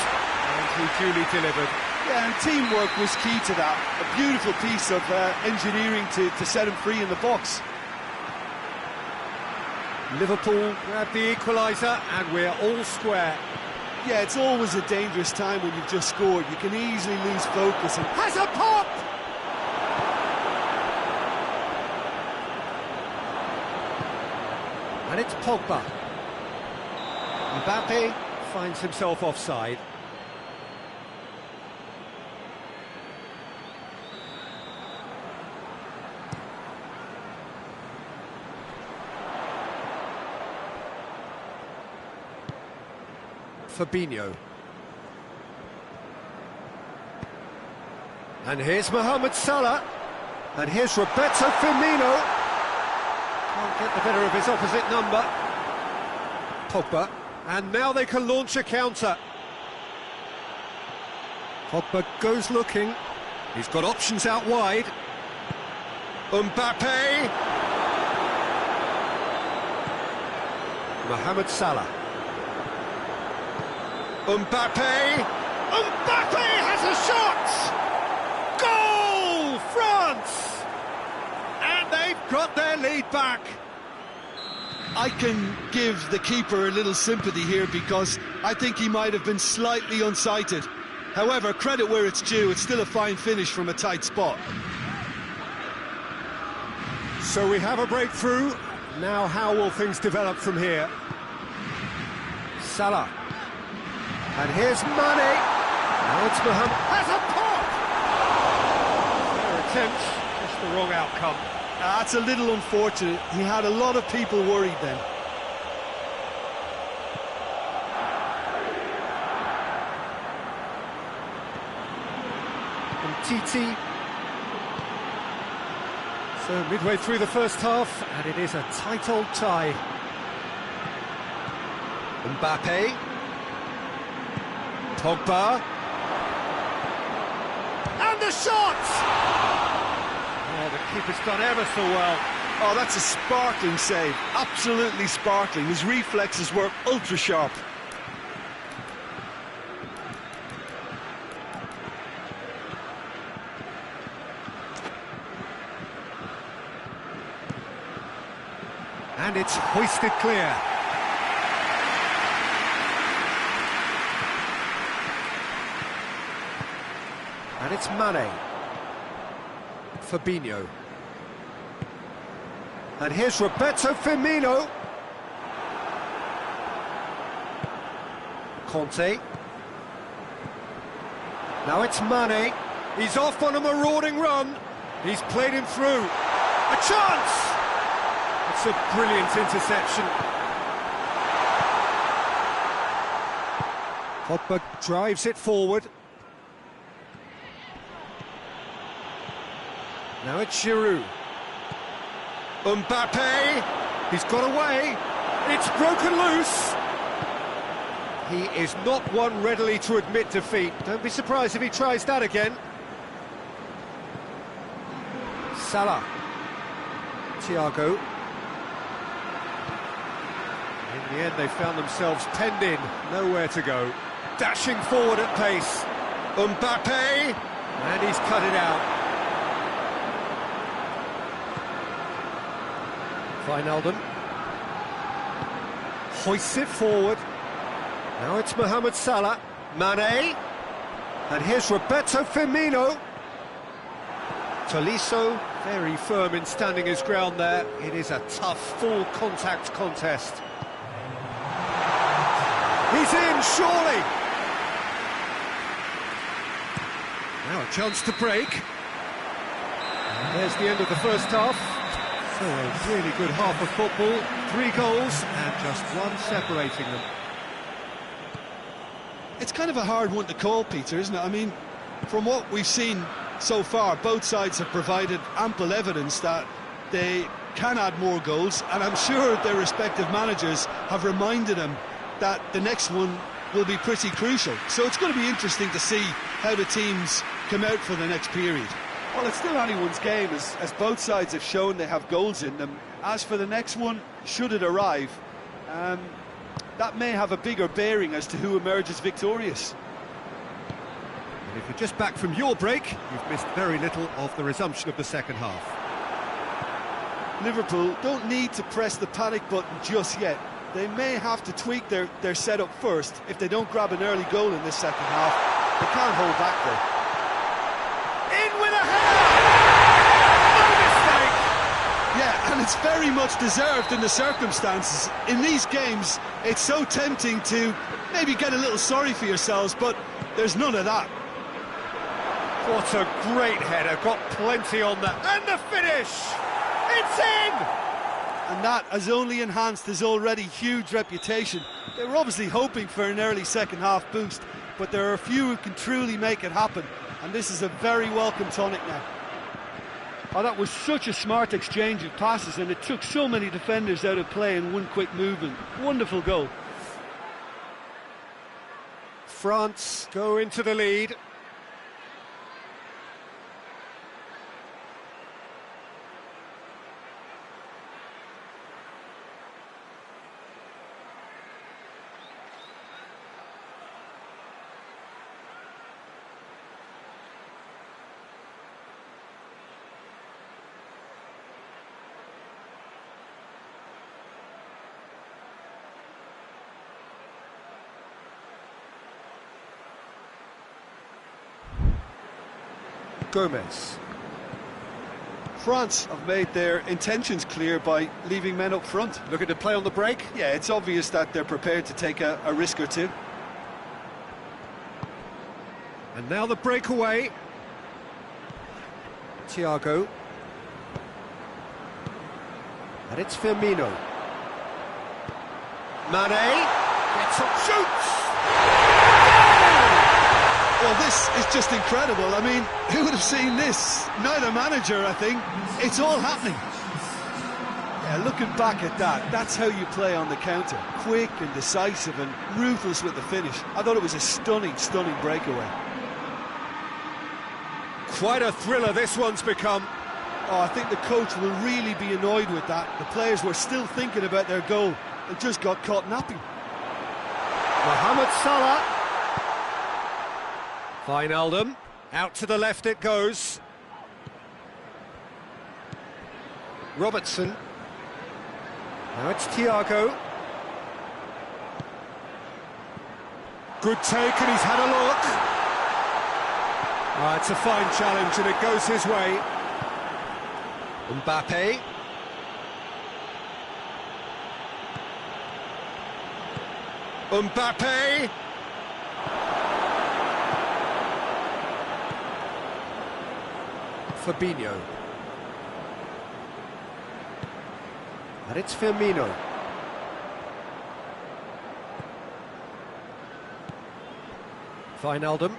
and he duly delivered. Yeah, and teamwork was key to that. A beautiful piece of engineering to set him free in the box. Liverpool grab the equaliser, and we're all square. Yeah, it's always a dangerous time when you've just scored. You can easily lose focus. And has a pop! And it's Pogba. Mbappe finds himself offside. Fabinho. And here's Mohamed Salah. And here's Roberto Firmino. Can't get the better of his opposite number. Pogba. And now they can launch a counter. Pogba goes looking. He's got options out wide. Mbappe. Mohamed Salah. Mbappe has a shot! Goal, France! And they've got their lead back. I can give the keeper a little sympathy here because I think he might have been slightly unsighted. However, credit where it's due, it's still a fine finish from a tight spot. So we have a breakthrough. Now how will things develop from here? Salah. And here's Mane. Now it's Mohamed. Has a pop! Fair attempt, just the wrong outcome. That's a little unfortunate. He had a lot of people worried then. And Titi. So midway through the first half, and it is a tight old tie. Mbappe. Pogba. And the shot! Oh, the keeper's done ever so well. Oh, that's a sparkling save. Absolutely sparkling. His reflexes were ultra sharp. And it's hoisted clear. it's Mane. Fabinho. And here's Roberto Firmino. Conte. Now it's Mane. He's off on a marauding run. He's played him through. A chance! It's a brilliant interception. Pogba drives it forward. Now it's Giroud. Mbappe. He's got away. It's broken loose. He is not one readily to admit defeat. Don't be surprised if he tries that again. Salah. Thiago. In the end, they found themselves penned in, nowhere to go. Dashing forward at pace. Mbappe. And he's cut it out. Wijnaldum. Hoists it forward. Now it's Mohamed Salah. Mane. And here's Roberto Firmino. Tolisso, very firm in standing his ground there. It is a tough, full-contact contest. He's in, surely! Now a chance to break. And there's the end of the first half. So a really good half of football. 3 goals and just one separating them. It's kind of a hard one to call, Peter, isn't it? I mean, from what we've seen so far, both sides have provided ample evidence that they can add more goals, and I'm sure their respective managers have reminded them that the next one will be pretty crucial. So it's going to be interesting to see how the teams come out for the next period. Well, it's still anyone's game, as both sides have shown they have goals in them. As for the next one, should it arrive, that may have a bigger bearing as to who emerges victorious. And if you're just back from your break, you've missed very little of the resumption of the second half. Liverpool don't need to press the panic button just yet. They may have to tweak their setup first if they don't grab an early goal in this second half. They can't hold back though. In with a header! No mistake! Yeah, and it's very much deserved in the circumstances. In these games, it's so tempting to maybe get a little sorry for yourselves, but there's none of that. What a great header, got plenty on that. And the finish! It's in! And that has only enhanced his already huge reputation. They were obviously hoping for an early second half boost, but there are a few who can truly make it happen, and this is a very welcome tonic now. Oh, that was such a smart exchange of passes, and it took so many defenders out of play in one quick movement. Wonderful goal. France go into the lead. Gomez. France have made their intentions clear by leaving men up front. Looking to play on the break. Yeah, it's obvious that they're prepared to take a risk or two. And now the breakaway. Thiago. And it's Firmino. Mane gets up, shoots! Well, this is just incredible. I mean, who would have seen this? Neither manager, I think. It's all happening. Yeah, looking back at that, that's how you play on the counter. Quick and decisive and ruthless with the finish. I thought it was a stunning, stunning breakaway. Quite a thriller this one's become. Oh, I think the coach will really be annoyed with that. The players were still thinking about their goal and just got caught napping. Mohamed Salah. Wijnaldum, out to the left it goes. Robertson. Now it's Thiago. Good take, and he's had a look. It's a fine challenge and it goes his way. Mbappe. Mbappe. Fabinho. And it's Firmino. Wijnaldum.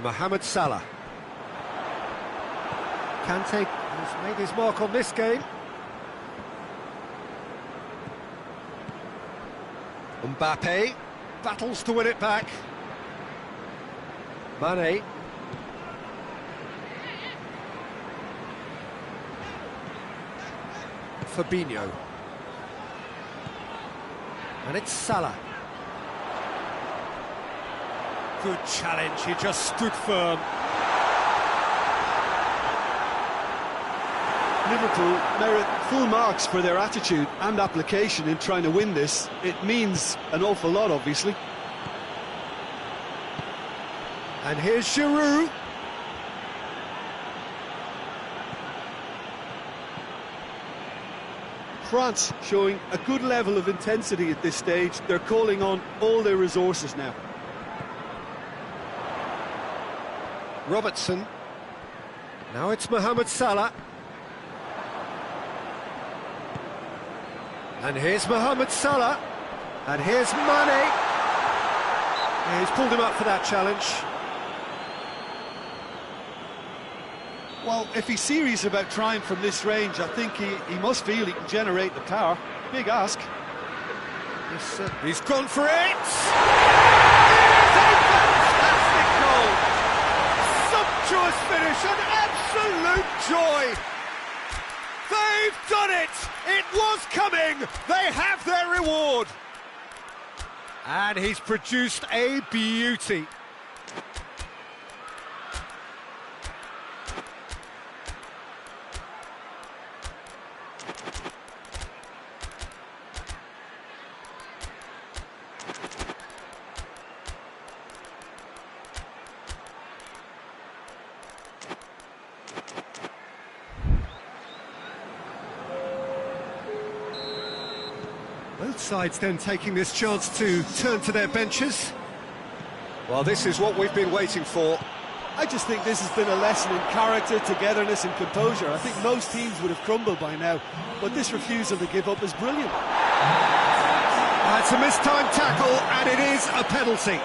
Mohamed Salah. Kante has made his mark on this game. Mbappe battles to win it back. Mane. Fabinho. And it's Salah. Good challenge, he just stood firm. Liverpool merit full marks for their attitude and application in trying to win this. It means an awful lot, obviously. And here's Giroud. France showing a good level of intensity at this stage. They're calling on all their resources now. Robertson. Now it's Mohamed Salah. And here's Mohamed Salah. And here's Mane. Yeah, he's pulled him up for that challenge. Well, if he's serious about trying from this range, I think he must feel he can generate the power. Big ask. Yes, he's gone for it! It is a fantastic goal! Sumptuous finish, an absolute joy! They've done it! It was coming! They have their reward! And he's produced a beauty. Both sides then taking this chance to turn to their benches. Well, this is what we've been waiting for. I just think this has been a lesson in character, togetherness and composure. I think most teams would have crumbled by now, but this refusal to give up is brilliant. It's a mistimed tackle and it is a penalty.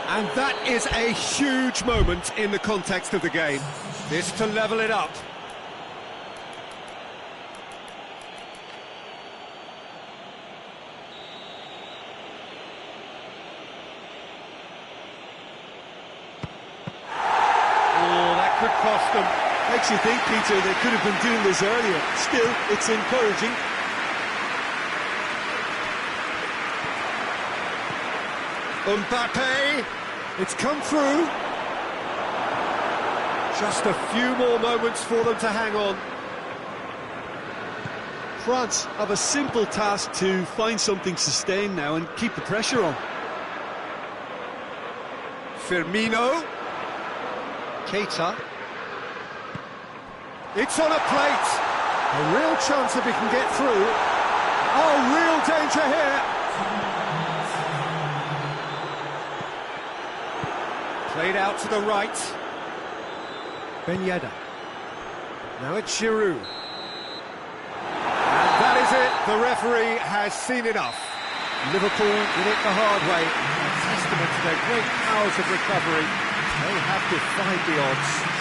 And that is a huge moment in the context of the game. This to level it up. Could cost them. Makes you think, Peter, they could have been doing this earlier. Still, it's encouraging. Mbappe, it's come through. Just a few more moments for them to hang on. France have a simple task to find something sustained now and keep the pressure on. Firmino. Keita. It's on a plate. A real chance if he can get through. Oh, real danger here. Played out to the right. Ben Yedder. Now it's Giroud. And that is it. The referee has seen enough. Liverpool did it the hard way. A testament to their great powers of recovery. They have defied the odds.